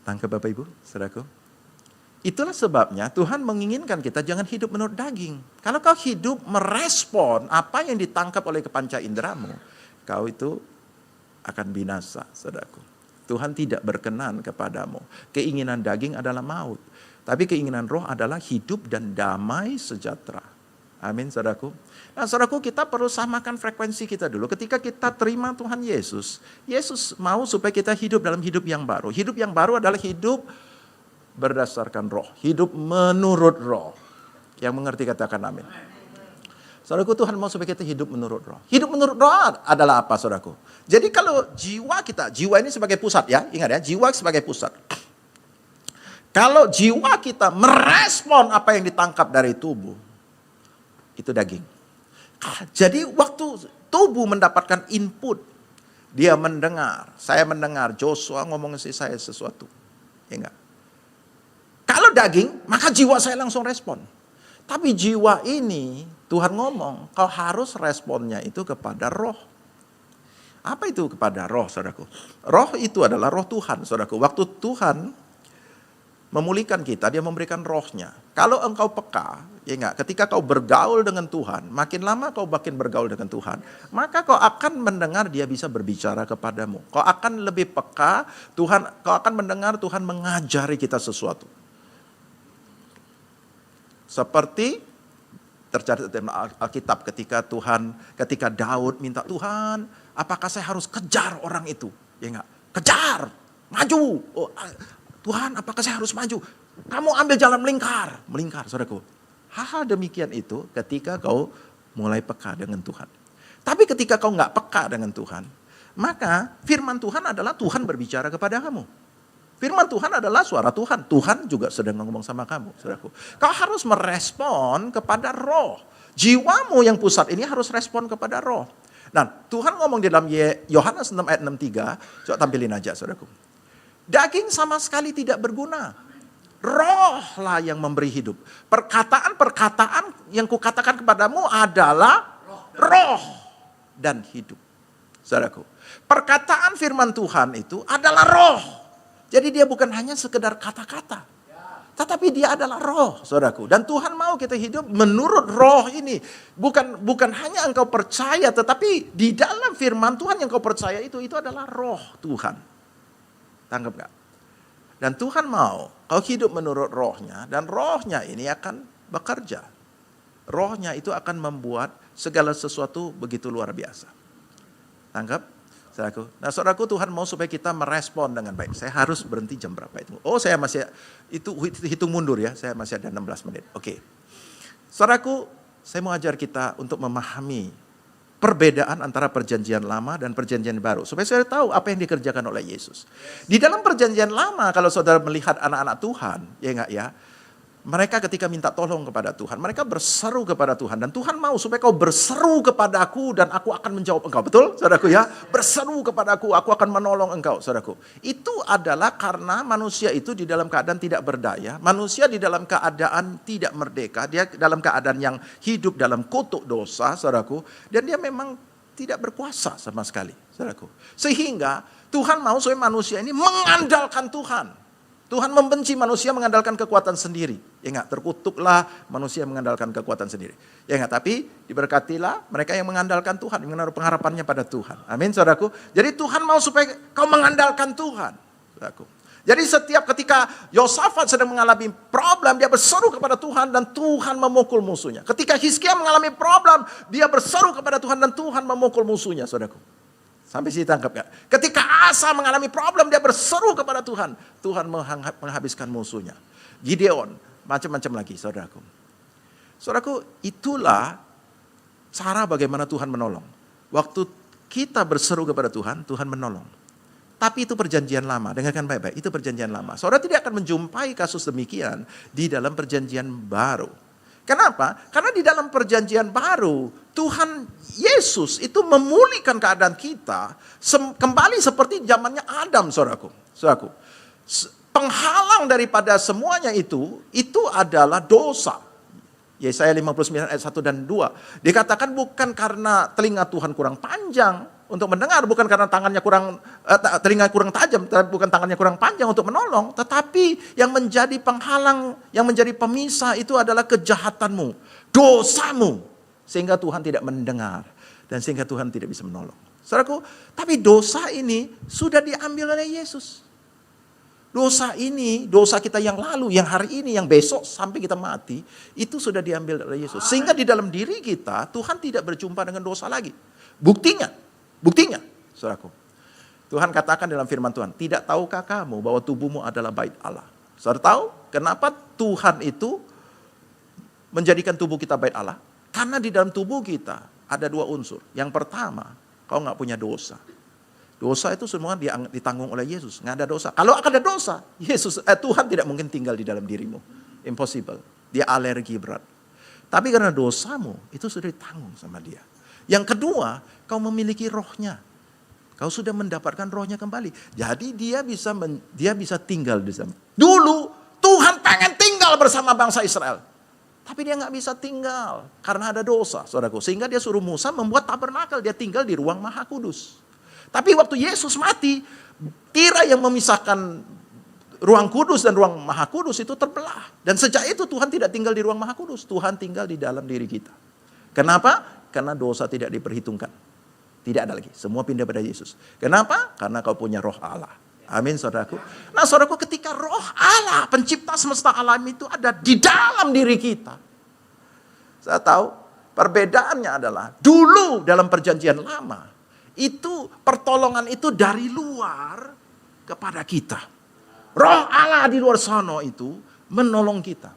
Tangkap Bapak Ibu, saudaraku. Itulah sebabnya Tuhan menginginkan kita jangan hidup menurut daging. Kalau kau hidup merespon apa yang ditangkap oleh kepanca inderamu, kau itu akan binasa, saudaraku. Tuhan tidak berkenan kepadamu. Keinginan daging adalah maut. Tapi keinginan roh adalah hidup dan damai sejahtera. Amin, saudaraku. Nah, saudaraku, kita perlu samakan frekuensi kita dulu. Ketika kita terima Tuhan Yesus, Yesus mau supaya kita hidup dalam hidup yang baru. Hidup yang baru adalah hidup berdasarkan roh. Hidup menurut roh. Yang mengerti katakan amin. Saudaraku, Tuhan mau supaya kita hidup menurut roh. Hidup menurut roh adalah apa, saudaraku? Jadi kalau jiwa ini sebagai pusat ya. Ingat ya, jiwa sebagai pusat. Kalau jiwa kita merespon apa yang ditangkap dari tubuh, itu daging. Jadi waktu tubuh mendapatkan input, dia mendengar, saya mendengar Joshua ngomong ke saya sesuatu. Ya enggak? Kalau daging, maka jiwa saya langsung respon. Tapi jiwa ini, Tuhan ngomong, kau harus responnya itu kepada roh. Apa itu kepada roh, saudaraku? Roh itu adalah roh Tuhan, saudaraku. Waktu Tuhan memulihkan kita, dia memberikan rohnya. Kalau engkau peka, ya enggak, ketika kau bergaul dengan Tuhan, makin lama kau makin bergaul dengan Tuhan, maka kau akan mendengar dia bisa berbicara kepadamu. Kau akan lebih peka, kau akan mendengar Tuhan mengajari kita sesuatu. Seperti tercatat dalam Alkitab ketika Daud minta, Tuhan, apakah saya harus kejar orang itu? Ya enggak, kejar, maju. Tuhan, apakah saya harus maju? Kamu ambil jalan melingkar, saudaraku. Hal demikian itu ketika kau mulai peka dengan Tuhan. Tapi ketika kau nggak peka dengan Tuhan, maka firman Tuhan adalah Tuhan berbicara kepada kamu. Firman Tuhan adalah suara Tuhan. Tuhan juga sedang ngomong sama kamu, saudaraku. Kau harus merespon kepada roh. Jiwamu yang pusat ini harus respon kepada roh. Nah, Tuhan ngomong di dalam Yohanes 6 ayat 63, coba tampilin aja, saudaraku. Daging sama sekali tidak berguna. Rohlah yang memberi hidup. Perkataan-perkataan yang kukatakan kepadamu adalah roh dan hidup. Saudaraku, perkataan firman Tuhan itu adalah roh. Jadi dia bukan hanya sekedar kata-kata. Tetapi dia adalah roh, saudaraku. Dan Tuhan mau kita hidup menurut roh ini. Bukan hanya engkau percaya, tetapi di dalam firman Tuhan yang kau percaya itu adalah roh Tuhan. Tangkap gak? Dan Tuhan mau kau hidup menurut rohnya, dan rohnya ini akan bekerja. Rohnya itu akan membuat segala sesuatu begitu luar biasa. Tangkap? Saudaraku. Nah, saudaraku, Tuhan mau supaya kita merespon dengan baik. Saya harus berhenti jam berapa itu? Oh, saya masih, itu hitung mundur ya, saya masih ada 16 menit. Oke. Saudaraku, saya mau ajar kita untuk memahami perbedaan antara perjanjian lama dan perjanjian baru. Supaya saudara tahu apa yang dikerjakan oleh Yesus. Di dalam perjanjian lama, kalau saudara melihat anak-anak Tuhan, ya enggak ya, mereka ketika minta tolong kepada Tuhan, mereka berseru kepada Tuhan. Dan Tuhan mau supaya kau berseru kepadaku dan aku akan menjawab engkau. Betul, saudaraku ya? Berseru kepadaku, aku akan menolong engkau, saudaraku. Itu adalah karena manusia itu di dalam keadaan tidak berdaya. Manusia di dalam keadaan tidak merdeka. Dia dalam keadaan yang hidup dalam kutuk dosa, saudaraku. Dan dia memang tidak berkuasa sama sekali, saudaraku. Sehingga Tuhan mau supaya manusia ini mengandalkan Tuhan. Tuhan membenci manusia mengandalkan kekuatan sendiri. Ya enggak, terkutuklah manusia mengandalkan kekuatan sendiri. Ya enggak, tapi diberkatilah mereka yang mengandalkan Tuhan, yang menaruh pengharapannya pada Tuhan. Amin, saudaraku. Jadi Tuhan mau supaya kau mengandalkan Tuhan, saudaraku. Jadi setiap ketika Yosafat sedang mengalami problem, dia berseru kepada Tuhan dan Tuhan memukul musuhnya. Ketika Hizkia mengalami problem, dia berseru kepada Tuhan dan Tuhan memukul musuhnya, saudaraku. Sampai sini tangkap gak? Ketika Asa mengalami problem, dia berseru kepada Tuhan. Tuhan menghabiskan musuhnya. Gideon, macam-macam lagi, saudaraku. Saudaraku, itulah cara bagaimana Tuhan menolong. Waktu kita berseru kepada Tuhan, Tuhan menolong. Tapi itu perjanjian lama, dengarkan baik-baik, itu perjanjian lama. Saudara tidak akan menjumpai kasus demikian di dalam perjanjian baru. Kenapa? Karena di dalam perjanjian baru, Tuhan Yesus itu memulihkan keadaan kita kembali seperti zamannya Adam, saudaraku. Penghalang daripada semuanya itu adalah dosa. Yesaya 59 ayat 1 dan 2. Dikatakan bukan karena telinga Tuhan kurang panjang untuk mendengar, bukan karena telinga kurang tajam, bukan tangannya kurang panjang untuk menolong, tetapi yang menjadi penghalang, yang menjadi pemisah itu adalah kejahatanmu, dosamu, sehingga Tuhan tidak mendengar dan sehingga Tuhan tidak bisa menolong. Saudaraku, tapi dosa ini sudah diambil oleh Yesus. Dosa ini, dosa kita yang lalu, yang hari ini, yang besok sampai kita mati, itu sudah diambil oleh Yesus. Sehingga di dalam diri kita, Tuhan tidak berjumpa dengan dosa lagi. Buktinya, saudaraku. Tuhan katakan dalam firman Tuhan, tidak tahukah kamu bahwa tubuhmu adalah bait Allah? Saudara tahu kenapa Tuhan itu menjadikan tubuh kita bait Allah? Karena di dalam tubuh kita ada dua unsur. Yang pertama, kau nggak punya dosa. Dosa itu semua ditanggung oleh Yesus, nggak ada dosa. Kalau ada dosa, Tuhan tidak mungkin tinggal di dalam dirimu. Impossible. Dia alergi berat. Tapi karena dosamu, itu sudah ditanggung sama dia. Yang kedua, kau memiliki rohnya. Kau sudah mendapatkan rohnya kembali. Jadi dia bisa tinggal di sana. Dulu Tuhan pengen tinggal bersama bangsa Israel. Tapi dia nggak bisa tinggal karena ada dosa, saudaraku. Sehingga dia suruh Musa membuat tabernakel. Dia tinggal di ruang Maha Kudus. Tapi waktu Yesus mati, tirai yang memisahkan ruang kudus dan ruang Maha Kudus itu terbelah. Dan sejak itu Tuhan tidak tinggal di ruang Maha Kudus. Tuhan tinggal di dalam diri kita. Kenapa? Karena dosa tidak diperhitungkan. Tidak ada lagi. Semua pindah pada Yesus. Kenapa? Karena kau punya roh Allah. Amin, saudaraku. Nah, saudaraku, ketika roh Allah, pencipta semesta alam itu ada di dalam diri kita. Saya tahu perbedaannya adalah dulu dalam perjanjian lama, itu pertolongan itu dari luar kepada kita. Roh Allah di luar sana itu menolong kita.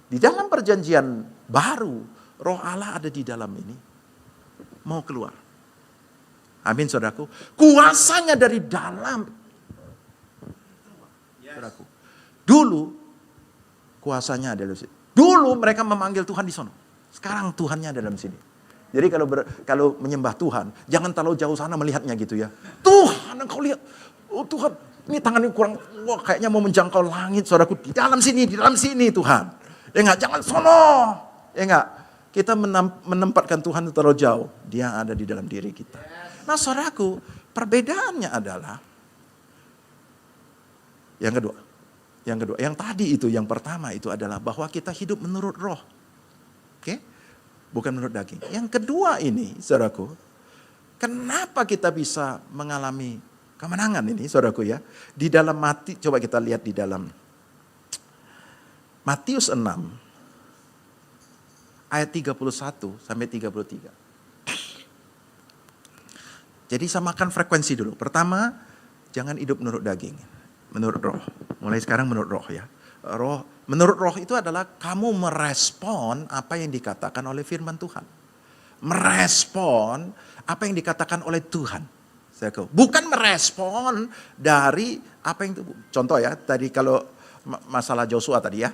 Di dalam perjanjian baru, roh Allah ada di dalam ini. Mau keluar. Amin, saudaraku. Kuasanya dari dalam. Saudaraku. Dulu kuasanya ada di sini. Dulu mereka memanggil Tuhan di sana. Sekarang Tuhannya ada dalam sini. Jadi kalau menyembah Tuhan, jangan terlalu jauh sana melihatnya gitu ya. Tuhan, engkau lihat. Oh Tuhan, ini tangannya kurang, kayaknya mau menjangkau langit, saudaraku. Di dalam sini Tuhan. Ya enggak, jangan sono. Ya enggak, kita menempatkan Tuhan terlalu jauh. Dia ada di dalam diri kita. Nah, saudaraku, perbedaannya adalah yang kedua. Yang tadi itu, yang pertama itu adalah bahwa kita hidup menurut roh. Oke? Bukan menurut daging. Yang kedua ini, saudaraku, kenapa kita bisa mengalami kemenangan ini, saudaraku ya? Di dalam coba kita lihat di dalam Matius 6, ayat 31 sampai 33. Jadi samakan frekuensi dulu. Pertama, jangan hidup menurut daging, menurut roh. Mulai sekarang menurut roh ya. Menurut roh itu adalah kamu merespon apa yang dikatakan oleh firman Tuhan. Merespon apa yang dikatakan oleh Tuhan. Bukan merespon dari apa yang, contoh ya, tadi kalau masalah Joshua tadi ya.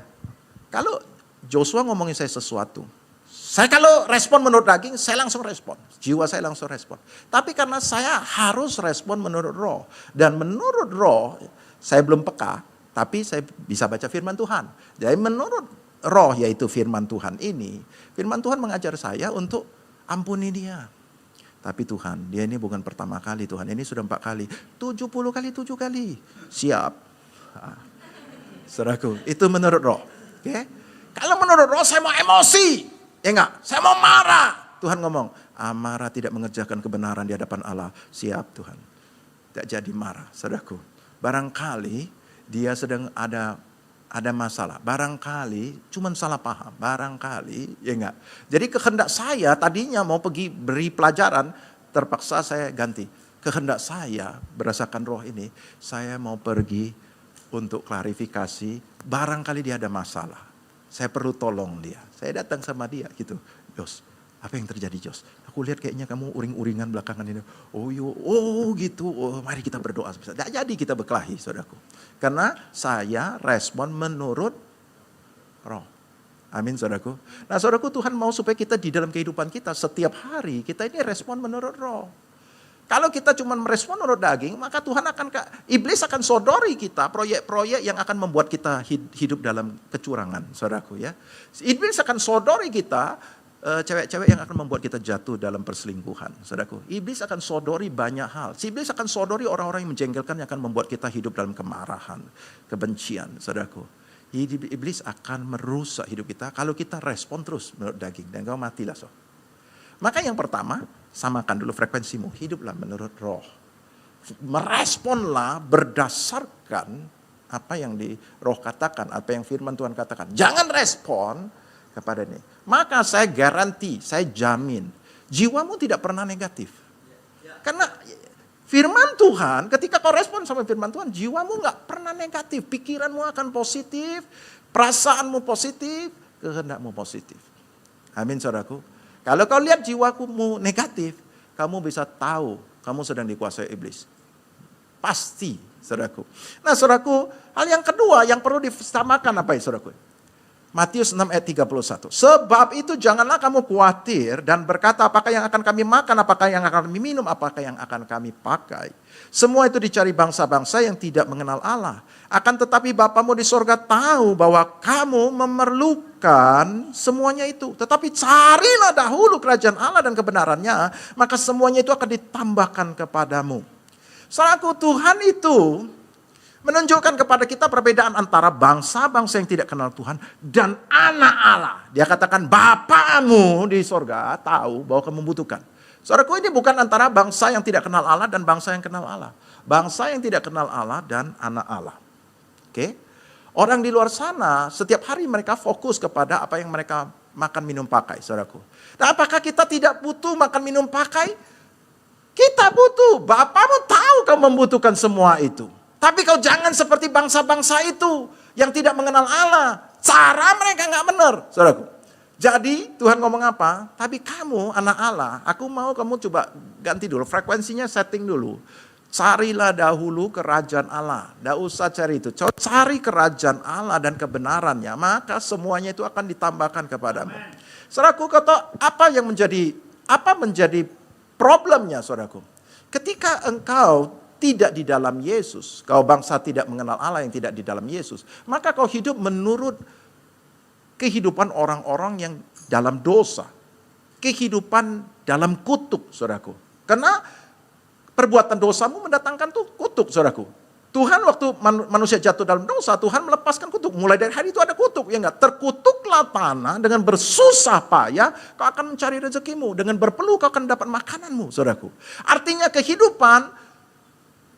Kalau Joshua ngomongin saya sesuatu, saya kalau respon menurut daging, saya langsung respon. Jiwa saya langsung respon. Tapi karena saya harus respon menurut roh. Dan menurut roh, saya belum peka. Tapi saya bisa baca firman Tuhan. Jadi menurut roh yaitu firman Tuhan ini, firman Tuhan mengajar saya untuk ampuni dia. Tapi Tuhan, dia ini bukan pertama kali Tuhan, ini sudah 4 kali. 70 kali 7 kali. Siap. Saudaraku, itu menurut roh. Oke? Kalau menurut roh saya mau emosi. Ya enggak? Saya mau marah. Tuhan ngomong, marah tidak mengerjakan kebenaran di hadapan Allah. Siap Tuhan. Tidak jadi marah, saudaraku. Barangkali dia sedang ada masalah. Barangkali cuman salah paham. Barangkali, ya enggak. Jadi kehendak saya tadinya mau pergi beri pelajaran, terpaksa saya ganti. Kehendak saya berdasarkan roh ini, saya mau pergi untuk klarifikasi. Barangkali dia ada masalah. Saya perlu tolong dia. Saya datang sama dia gitu. Jos, apa yang terjadi Jos? Aku lihat kayaknya kamu uring-uringan belakangan ini. Oh gitu. Oh, mari kita berdoa. Tidak jadi kita berkelahi, saudaraku. Karena saya respon menurut roh. Amin, saudaraku. Nah, saudaraku, Tuhan mau supaya kita di dalam kehidupan kita setiap hari kita ini respon menurut roh. Kalau kita cuma merespon menurut daging, maka Tuhan iblis akan sodori kita proyek-proyek yang akan membuat kita hidup dalam kecurangan, saudaraku ya. Iblis akan sodori kita cewek-cewek yang akan membuat kita jatuh dalam perselingkuhan, saudaraku. Iblis akan sodori banyak hal. Iblis akan sodori orang-orang yang menjengkelkan yang akan membuat kita hidup dalam kemarahan, kebencian, saudaraku. Iblis akan merusak hidup kita kalau kita respon terus menurut daging dan kau matilah, so. Maka yang pertama, samakan dulu frekuensimu, hiduplah menurut roh. Meresponlah berdasarkan apa yang di roh katakan, apa yang firman Tuhan katakan. Jangan respon kepada ini. Maka saya garanti, saya jamin, jiwamu tidak pernah negatif. Karena firman Tuhan, ketika kau respon sama firman Tuhan, jiwamu gak pernah negatif. Pikiranmu akan positif, perasaanmu positif, kehendakmu positif. Amin, saudaraku. Kalau kau lihat jiwamu negatif, kamu bisa tahu kamu sedang dikuasai iblis. Pasti, saudaraku. Nah, saudaraku, hal yang kedua yang perlu disamakan apa ya, saudaraku? Matius 6 ayat 31. Sebab itu janganlah kamu khawatir dan berkata apakah yang akan kami makan, apakah yang akan kami minum, apakah yang akan kami pakai. Semua itu dicari bangsa-bangsa yang tidak mengenal Allah. Akan tetapi Bapamu di sorga tahu bahwa kamu memerlukan semuanya itu. Tetapi carilah dahulu kerajaan Allah dan kebenarannya, maka semuanya itu akan ditambahkan kepadamu. Saudaraku, Tuhan itu menunjukkan kepada kita perbedaan antara bangsa-bangsa yang tidak kenal Tuhan dan anak Allah. Dia katakan Bapamu di sorga tahu bahwa kamu membutuhkan. Saudaraku, ini bukan antara bangsa yang tidak kenal Allah dan bangsa yang kenal Allah. Bangsa yang tidak kenal Allah dan anak Allah. Oke? Orang di luar sana setiap hari mereka fokus kepada apa yang mereka makan, minum, pakai, saudaraku. Nah, apakah kita tidak butuh makan, minum, pakai? Kita butuh. Bapamu tahu kamu membutuhkan semua itu. Tapi kau jangan seperti bangsa-bangsa itu yang tidak mengenal Allah. Cara mereka nggak benar, saudaraku. Jadi Tuhan ngomong apa? Tapi kamu anak Allah, aku mau kamu coba ganti dulu, frekuensinya setting dulu. Carilah dahulu kerajaan Allah. Tidak usah cari itu. Cari kerajaan Allah dan kebenarannya, maka semuanya itu akan ditambahkan kepadamu. Saudaraku, kata apa menjadi problemnya, saudaraku? Ketika engkau tidak di dalam Yesus, kau bangsa tidak mengenal Allah yang tidak di dalam Yesus, maka kau hidup menurut kehidupan orang-orang yang dalam dosa. Kehidupan dalam kutuk, saudaraku. Karena perbuatan dosamu mendatangkan kutuk, saudaraku. Tuhan waktu manusia jatuh dalam dosa, Tuhan melepaskan kutuk. Mulai dari hari itu ada kutuk. Ya enggak? Terkutuklah tanah dengan bersusah payah, kau akan mencari rezekimu. Dengan berpeluh kau akan dapat makananmu, saudaraku. Artinya kehidupan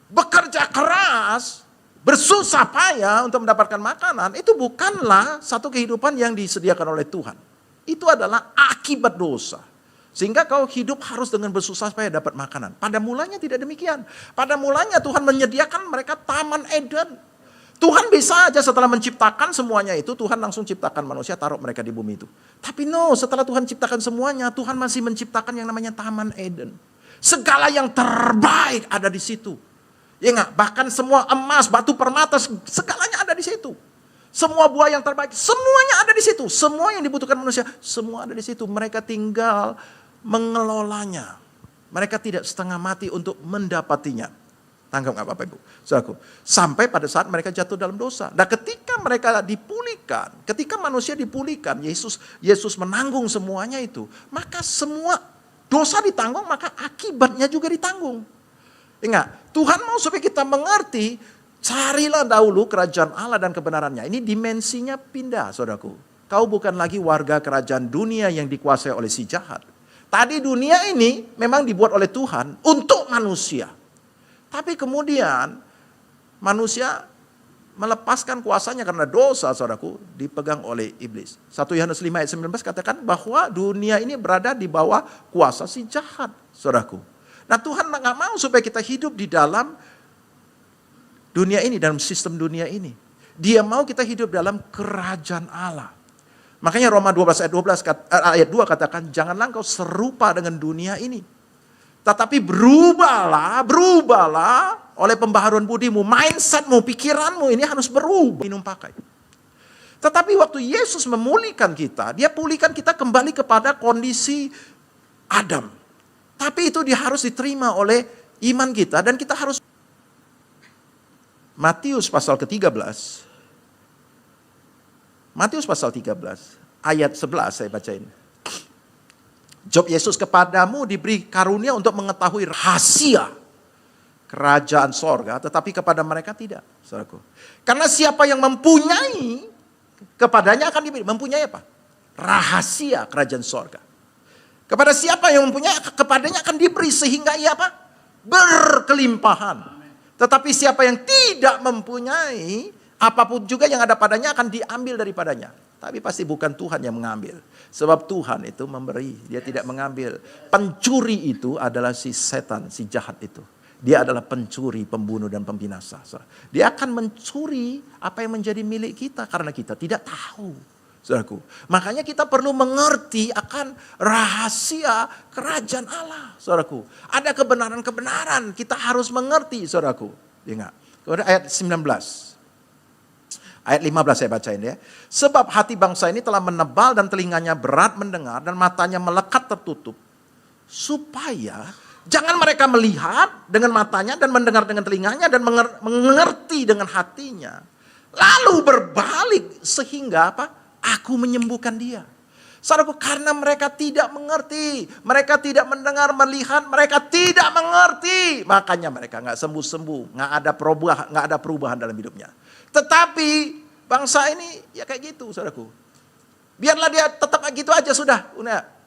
bekerja keras, bersusah payah untuk mendapatkan makanan, itu bukanlah satu kehidupan yang disediakan oleh Tuhan. Itu adalah akibat dosa. Sehingga kau hidup harus dengan bersusah payah dapat makanan. Pada mulanya tidak demikian. Pada mulanya Tuhan menyediakan mereka Taman Eden. Tuhan bisa aja setelah menciptakan semuanya itu, Tuhan langsung ciptakan manusia, taruh mereka di bumi itu. Tapi setelah Tuhan ciptakan semuanya, Tuhan masih menciptakan yang namanya Taman Eden. Segala yang terbaik ada di situ. Ya enggak, bahkan semua emas, batu permata, segalanya ada di situ. Semua buah yang terbaik, semuanya ada di situ. Semua yang dibutuhkan manusia, semua ada di situ. Mereka tinggal mengelolanya. Mereka tidak setengah mati untuk mendapatinya. Tangkap nggak Bapak Ibu? Saudaraku, sampai pada saat mereka jatuh dalam dosa. Nah, ketika mereka dipulihkan, ketika manusia dipulihkan, Yesus menanggung semuanya itu, maka semua dosa ditanggung, maka akibatnya juga ditanggung. Ingat, Tuhan mau supaya kita mengerti Carilah dahulu kerajaan Allah dan kebenarannya. Ini dimensinya pindah, saudaraku. Kau bukan lagi warga kerajaan dunia yang dikuasai oleh si jahat. Tadi dunia ini memang dibuat oleh Tuhan untuk manusia. Tapi kemudian manusia melepaskan kuasanya karena dosa, saudaraku, dipegang oleh iblis. 1 Yohanes 5 ayat 19 katakan bahwa dunia ini berada di bawah kuasa si jahat, saudaraku. Nah, Tuhan nggak mau supaya kita hidup di dalam dunia ini, dalam sistem dunia ini. Dia mau kita hidup dalam kerajaan Allah. Makanya Roma 12 ayat 2 katakan, janganlah engkau serupa dengan dunia ini. Tetapi berubahlah oleh pembaharuan budimu, mindsetmu, pikiranmu ini harus berubah. Minum pakai. Tetapi waktu Yesus memulihkan kita, dia pulihkan kita kembali kepada kondisi Adam. Tapi itu dia harus diterima oleh iman kita dan kita harus. Matius pasal ke-13. Matius pasal 13 ayat 11 saya bacain. Jawab Yesus, kepadamu diberi karunia untuk mengetahui rahasia kerajaan sorga, tetapi kepada mereka tidak, saudaraku. Karena siapa yang mempunyai, kepadanya akan diberi. Mempunyai apa? Rahasia kerajaan sorga. Kepada siapa yang mempunyai, kepadanya akan diberi sehingga ia apa? Berkelimpahan. Tetapi siapa yang tidak mempunyai, apapun juga yang ada padanya akan diambil daripadanya. Tapi pasti bukan Tuhan yang mengambil. Sebab Tuhan itu memberi, dia tidak mengambil. Pencuri itu adalah si setan, si jahat itu. Dia adalah pencuri, pembunuh dan pembinasa. Dia akan mencuri apa yang menjadi milik kita karena kita tidak tahu. Saudaraku, makanya kita perlu mengerti akan rahasia kerajaan Allah, saudaraku. Ada kebenaran-kebenaran, kita harus mengerti, saudaraku. Ingat, kemudian ayat 19. Ayat 15 saya bacain ya. Sebab hati bangsa ini telah menebal dan telinganya berat mendengar dan matanya melekat tertutup. Supaya jangan mereka melihat dengan matanya dan mendengar dengan telinganya dan mengerti dengan hatinya. Lalu berbalik sehingga apa? Aku menyembuhkan dia. Saudaraku, karena mereka tidak mengerti, mereka tidak mendengar, melihat, mereka tidak mengerti, makanya mereka nggak sembuh-sembuh, nggak ada perubahan dalam hidupnya. Tetapi bangsa ini ya kayak gitu, saudaraku. Biarlah dia tetap gitu aja sudah.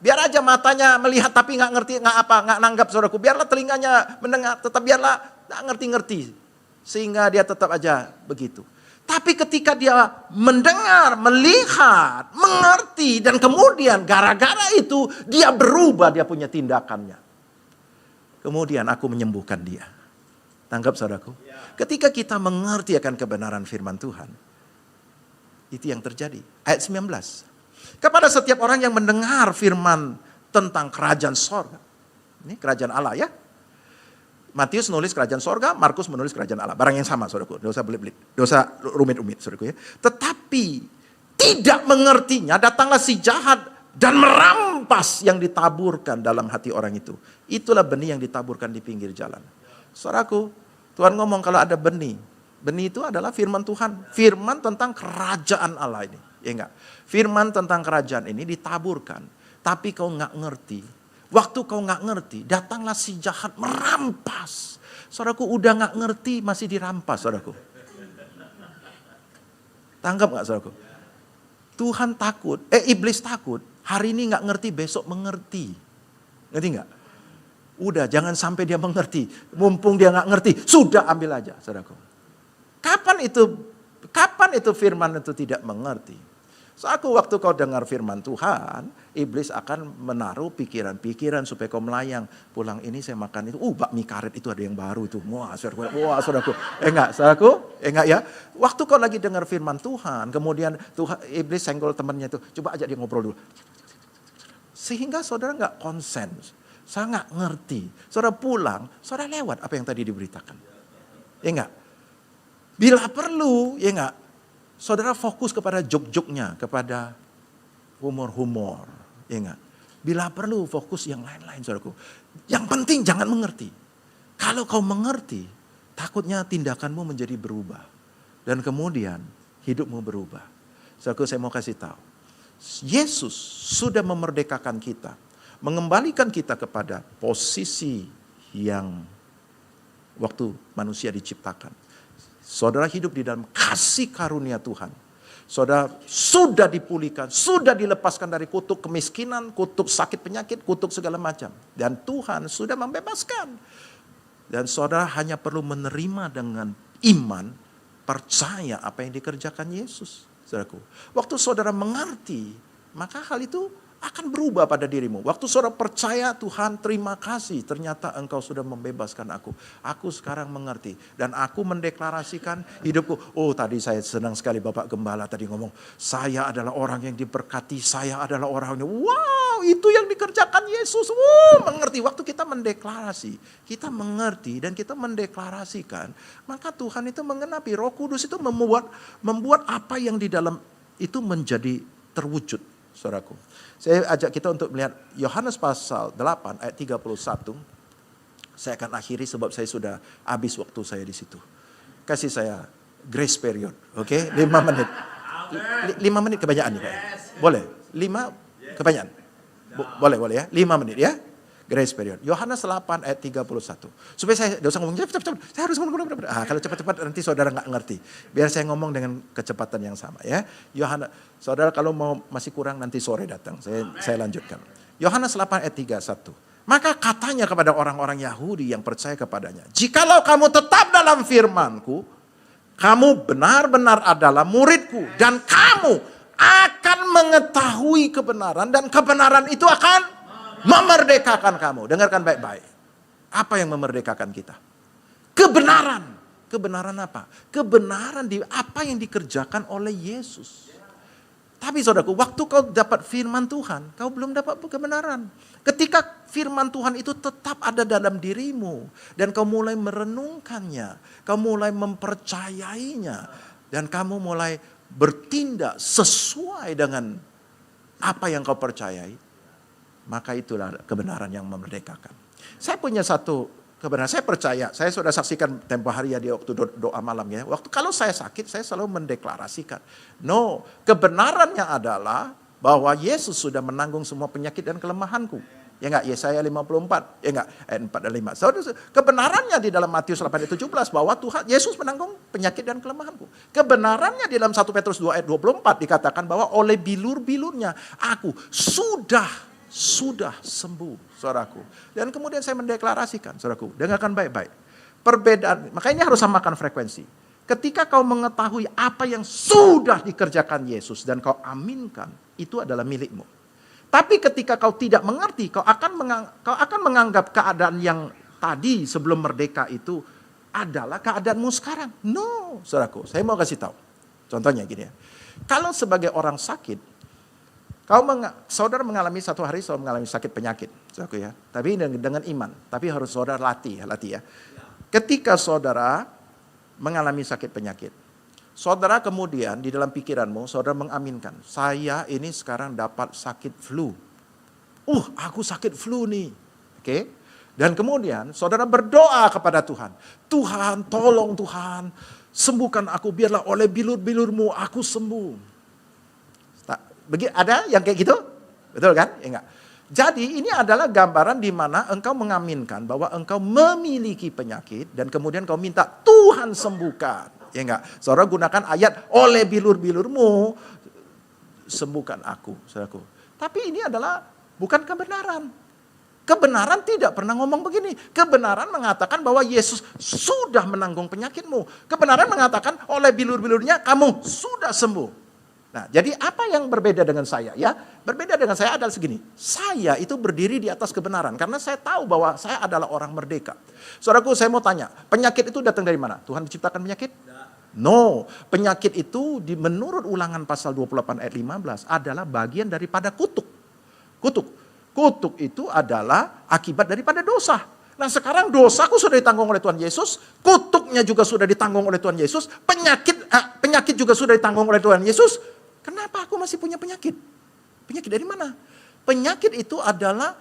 Biar aja matanya melihat tapi nggak ngerti, nggak nanggap, saudaraku. Biarlah telinganya mendengar, tetap biarlah nggak ngerti-ngerti, sehingga dia tetap aja begitu. Tapi ketika dia mendengar, melihat, mengerti, dan kemudian gara-gara itu dia berubah, dia punya tindakannya. Kemudian aku menyembuhkan dia. Tangkap, saudaraku? Ketika kita mengerti akan kebenaran firman Tuhan, itu yang terjadi. Ayat 19. Kepada setiap orang yang mendengar firman tentang kerajaan sorga. Ini kerajaan Allah ya. Matius nulis kerajaan sorga, Markus menulis kerajaan Allah. Barang yang sama, saudaraku. Dosa belit-belit, dosa rumit-rumit, saudaraku ya. Tetapi tidak mengertinya, datanglah si jahat dan merampas yang ditaburkan dalam hati orang itu. Itulah benih yang ditaburkan di pinggir jalan. Saudaraku, Tuhan ngomong kalau ada benih. Benih itu adalah firman Tuhan. Firman tentang kerajaan Allah ini. Ya enggak? Firman tentang kerajaan ini ditaburkan. Tapi kau enggak ngerti. Waktu kau nggak ngerti, datanglah si jahat merampas. Saudaraku, udah nggak ngerti masih dirampas, saudaraku. Tanggap nggak, saudaraku? Tuhan takut, iblis takut. Hari ini nggak ngerti, besok mengerti. Ngerti nggak? Udah, jangan sampai dia mengerti. Mumpung dia nggak ngerti, sudah ambil aja, saudaraku. Kapan itu firman itu tidak mengerti? Saat waktu kau dengar firman Tuhan, iblis akan menaruh pikiran-pikiran supaya kau melayang. Pulang ini saya makan itu, bakmi karet itu ada yang baru itu. Wah, saudaraku. Enggak, saudaraku? Enggak ya. Waktu kau lagi dengar firman Tuhan, kemudian iblis senggol temannya itu, coba ajak dia ngobrol dulu. Sehingga saudara enggak konsen. Saya enggak ngerti. Saudara pulang, saudara lewat apa yang tadi diberitakan. Ya enggak? Bila perlu, ya enggak? Saudara fokus kepada jok-joknya, kepada humor-humor. Ya enggak? Bila perlu fokus yang lain-lain, saudaraku. Yang penting jangan mengerti. Kalau kau mengerti, takutnya tindakanmu menjadi berubah. Dan kemudian hidupmu berubah. Saudaraku, saya mau kasih tahu. Yesus sudah memerdekakan kita. Mengembalikan kita kepada posisi yang waktu manusia diciptakan. saudara hidup di dalam kasih karunia Tuhan. Saudara sudah dipulihkan, sudah dilepaskan dari kutuk kemiskinan, kutuk sakit penyakit, kutuk segala macam. Dan Tuhan sudah membebaskan. Dan saudara hanya perlu menerima dengan iman, percaya apa yang dikerjakan Yesus. Saudaraku, waktu saudara mengerti, maka hal itu akan berubah pada dirimu. Waktu saudara percaya, Tuhan terima kasih, ternyata engkau sudah membebaskan aku. Aku sekarang mengerti. Dan aku mendeklarasikan hidupku. Oh, tadi saya senang sekali Bapak Gembala tadi ngomong, saya adalah orang yang diberkati, saya adalah orang yang, wow, itu yang dikerjakan Yesus. Mengerti. Waktu kita mendeklarasi, kita mengerti dan kita mendeklarasikan, maka Tuhan itu mengenapi. Roh Kudus itu membuat apa yang di dalam itu menjadi terwujud, saudaraku. Saya ajak kita untuk melihat Yohanes pasal 8 ayat 31. Saya akan akhiri sebab saya sudah habis waktu saya di situ. Kasih saya grace period, oke? 5 menit. 5 menit kebanyakan nih, Pak. Boleh? 5 kebanyakan? Boleh ya? 5 menit ya? Grace period. Yohanes 8 ayat 31. Supaya saya tidak usah ngomong cepat. Saya harus ngomong cepat. Kalau cepat-cepat nanti saudara nggak ngerti. Biar saya ngomong dengan kecepatan yang sama ya. Yohanes, saudara kalau mau masih kurang nanti sore datang. Saya lanjutkan. Yohanes 8 ayat 31. Maka katanya kepada orang-orang Yahudi yang percaya kepadanya, jikalau kamu tetap dalam firman-Ku, kamu benar-benar adalah murid-Ku dan kamu akan mengetahui kebenaran dan kebenaran itu akan memerdekakan kamu. Dengarkan baik-baik. Apa yang memerdekakan kita? Kebenaran. Kebenaran apa? Kebenaran di apa yang dikerjakan oleh Yesus. Tapi saudaraku, waktu kau dapat firman Tuhan, kau belum dapat kebenaran. Ketika firman Tuhan itu tetap ada dalam dirimu, dan kau mulai merenungkannya, kau mulai mempercayainya, dan kamu mulai bertindak sesuai dengan apa yang kau percayai, maka itulah kebenaran yang memerdekakan. Saya punya satu kebenaran, saya percaya, saya sudah saksikan tempo hari ya di waktu doa malam ya. Waktu kalau saya sakit, saya selalu mendeklarasikan. No, kebenarannya adalah bahwa Yesus sudah menanggung semua penyakit dan kelemahanku. Ya enggak, Yesaya 54, ya enggak, ayat 4 dan 5. Saudara, kebenarannya di dalam Matius 8 ayat 17 bahwa Tuhan Yesus menanggung penyakit dan kelemahanku. Kebenarannya di dalam 1 Petrus 2 ayat 24 dikatakan bahwa oleh bilur-bilurnya aku sudah sembuh, saudaraku. Dan kemudian saya mendeklarasikan, saudaraku, dengarkan baik-baik. Perbedaan, makanya ini harus samakan frekuensi. Ketika kau mengetahui apa yang sudah dikerjakan Yesus dan kau aminkan, itu adalah milikmu. Tapi ketika kau tidak mengerti, kau akan menganggap keadaan yang tadi sebelum merdeka itu adalah keadaanmu sekarang. No, saudaraku, saya mau kasih tahu. Contohnya gini ya. Kalau sebagai orang sakit, saudara mengalami satu hari saudara mengalami sakit penyakit, saudaraku ya. Tapi dengan iman, tapi harus saudara latih ya. Ketika saudara mengalami sakit penyakit, saudara kemudian di dalam pikiranmu saudara mengaminkan, saya ini sekarang dapat sakit flu. Aku sakit flu nih. Oke? Dan kemudian saudara berdoa kepada Tuhan. Tuhan, tolong Tuhan, sembuhkan aku, biarlah oleh bilur-bilurmu aku sembuh. Ada yang kayak gitu? Betul kan? Ya enggak. Jadi ini adalah gambaran di mana engkau mengaminkan bahwa engkau memiliki penyakit dan kemudian kau minta Tuhan sembuhkan. Ya enggak. Saudara gunakan ayat oleh bilur-bilurmu sembuhkan aku, saudaraku. Tapi ini adalah bukan kebenaran. Kebenaran tidak pernah ngomong begini. Kebenaran mengatakan bahwa Yesus sudah menanggung penyakitmu. Kebenaran mengatakan oleh bilur-bilurnya kamu sudah sembuh. Nah, jadi apa yang berbeda dengan saya ya? Berbeda dengan saya adalah segini. Saya itu berdiri di atas kebenaran karena saya tahu bahwa saya adalah orang merdeka. Saudaraku, saya mau tanya, penyakit itu datang dari mana? Tuhan menciptakan penyakit? No, penyakit itu menurut Ulangan pasal 28 ayat 15 adalah bagian daripada kutuk. Kutuk itu adalah akibat daripada dosa. Nah, sekarang dosaku sudah ditanggung oleh Tuhan Yesus, kutuknya juga sudah ditanggung oleh Tuhan Yesus, penyakit juga sudah ditanggung oleh Tuhan Yesus. Kenapa aku masih punya penyakit? Penyakit dari mana? Penyakit itu adalah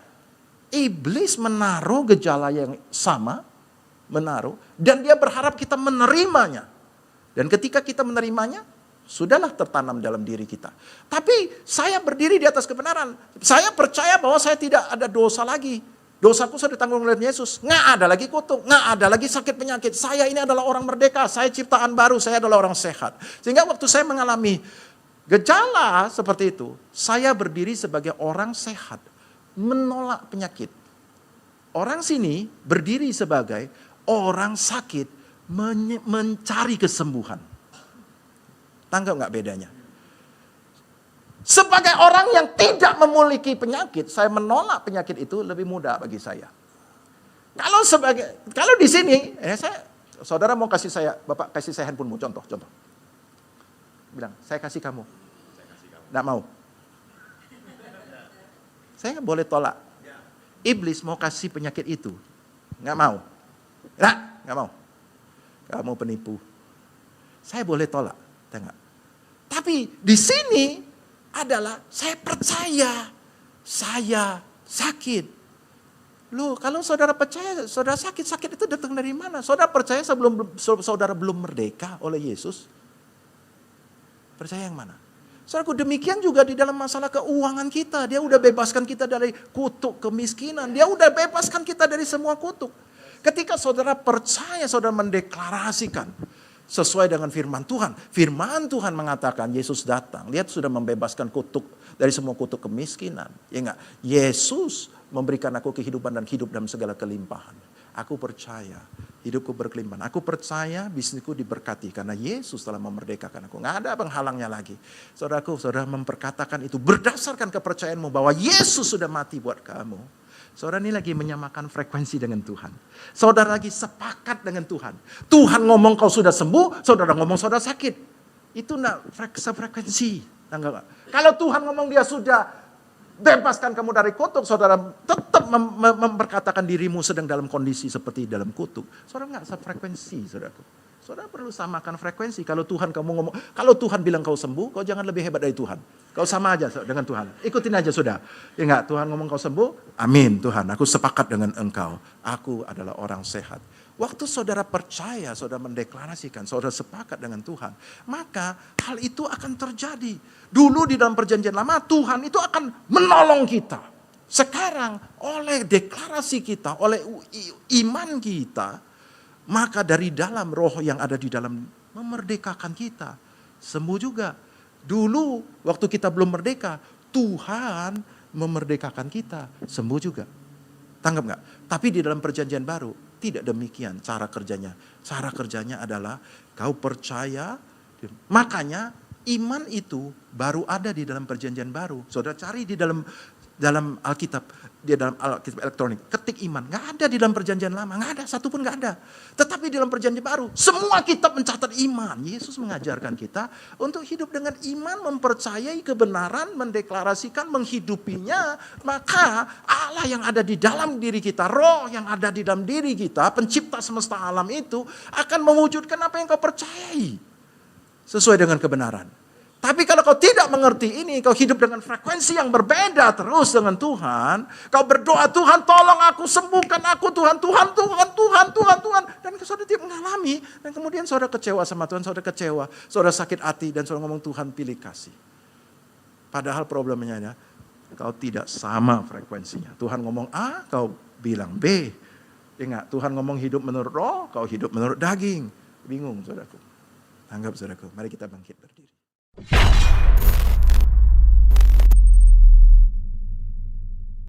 iblis menaruh gejala yang sama, dan dia berharap kita menerimanya. Dan ketika kita menerimanya, sudahlah tertanam dalam diri kita. Tapi saya berdiri di atas kebenaran. Saya percaya bahwa saya tidak ada dosa lagi. Dosaku sudah ditanggung oleh Yesus. Nggak ada lagi kutuk, nggak ada lagi sakit penyakit. Saya ini adalah orang merdeka, saya ciptaan baru, saya adalah orang sehat. Sehingga waktu saya mengalami gejala seperti itu, saya berdiri sebagai orang sehat, menolak penyakit. Orang sini berdiri sebagai orang sakit, mencari kesembuhan. Tanggap nggak bedanya? Sebagai orang yang tidak memiliki penyakit, saya menolak penyakit itu lebih mudah bagi saya. Kalau di sini, saudara mau kasih saya, Bapak kasih saya handphonemu, contoh. Bilang, saya kasih kamu. Nggak mau. Saya boleh tolak. Iblis mau kasih penyakit itu. Nggak mau. Nggak mau. Kamu penipu. Saya boleh tolak. Tengok. Tapi di sini adalah saya percaya saya sakit. Loh, kalau saudara percaya saudara sakit itu datang dari mana? Saudara percaya sebelum saudara belum merdeka oleh Yesus? Percaya yang mana? Saudaraku, demikian juga di dalam masalah keuangan kita. Dia udah bebaskan kita dari kutuk kemiskinan. Dia udah bebaskan kita dari semua kutuk. Ketika saudara percaya, saudara mendeklarasikan sesuai dengan firman Tuhan. Firman Tuhan mengatakan Yesus datang. Dia sudah membebaskan kutuk dari semua kutuk kemiskinan. Ya enggak? Yesus memberikan aku kehidupan dan hidup dalam segala kelimpahan. Aku percaya hidupku berkelimpahan. Aku percaya bisnisku diberkati karena Yesus telah memerdekakan aku. Nggak ada penghalangnya lagi. Saudaraku, saudara memperkatakan itu berdasarkan kepercayaanmu bahwa Yesus sudah mati buat kamu. Saudara ini lagi menyamakan frekuensi dengan Tuhan. Saudara lagi sepakat dengan Tuhan. Tuhan ngomong kau sudah sembuh, saudara ngomong saudara sakit. Itu enggak sefrekuensi. Kalau Tuhan ngomong dia sudah bebaskan kamu dari kutuk, saudara tetap memperkatakan dirimu sedang dalam kondisi seperti dalam kutuk. Saudara enggak sefrekuensi, saudaraku. Saudara perlu samakan frekuensi. Kalau Tuhan kamu ngomong, kalau Tuhan bilang kau sembuh, kau jangan lebih hebat dari Tuhan. Kau sama aja dengan Tuhan. Ikutin aja sudah. Ya enggak, Tuhan ngomong kau sembuh, amin Tuhan, aku sepakat dengan engkau. Aku adalah orang sehat. Waktu saudara percaya, saudara mendeklarasikan, saudara sepakat dengan Tuhan, maka hal itu akan terjadi. Dulu di dalam perjanjian lama, Tuhan itu akan menolong kita. Sekarang oleh deklarasi kita, oleh iman kita, maka dari dalam roh yang ada di dalam memerdekakan kita. Sembuh juga. Dulu waktu kita belum merdeka, Tuhan memerdekakan kita. Sembuh juga. Tanggap gak? Tapi di dalam perjanjian baru, tidak demikian cara kerjanya. Cara kerjanya adalah kau percaya, makanya iman itu baru ada di dalam perjanjian baru. Saudara cari di dalam Alkitab, di dalam Alkitab elektronik, ketik iman, nggak ada di dalam perjanjian lama, nggak ada, satu pun nggak ada. Tetapi di dalam perjanjian baru, semua kitab mencatat iman. Yesus mengajarkan kita untuk hidup dengan iman, mempercayai kebenaran, mendeklarasikan, menghidupinya. Maka Allah yang ada di dalam diri kita, roh yang ada di dalam diri kita, pencipta semesta alam itu akan mewujudkan apa yang kau percayai sesuai dengan kebenaran. Tapi kalau kau tidak mengerti ini, kau hidup dengan frekuensi yang berbeda terus dengan Tuhan, kau berdoa, Tuhan tolong aku, sembuhkan aku, Tuhan. Dan saudara tidak mengalami, dan kemudian saudara kecewa sama Tuhan, saudara kecewa, saudara sakit hati, dan saudara ngomong Tuhan pilih kasih. Padahal problemnya adalah, kau tidak sama frekuensinya. Tuhan ngomong A, kau bilang B. Ingat, Tuhan ngomong hidup menurut roh, kau hidup menurut daging. Bingung saudaraku. Anggap saudaraku, mari kita bangkit berdiri.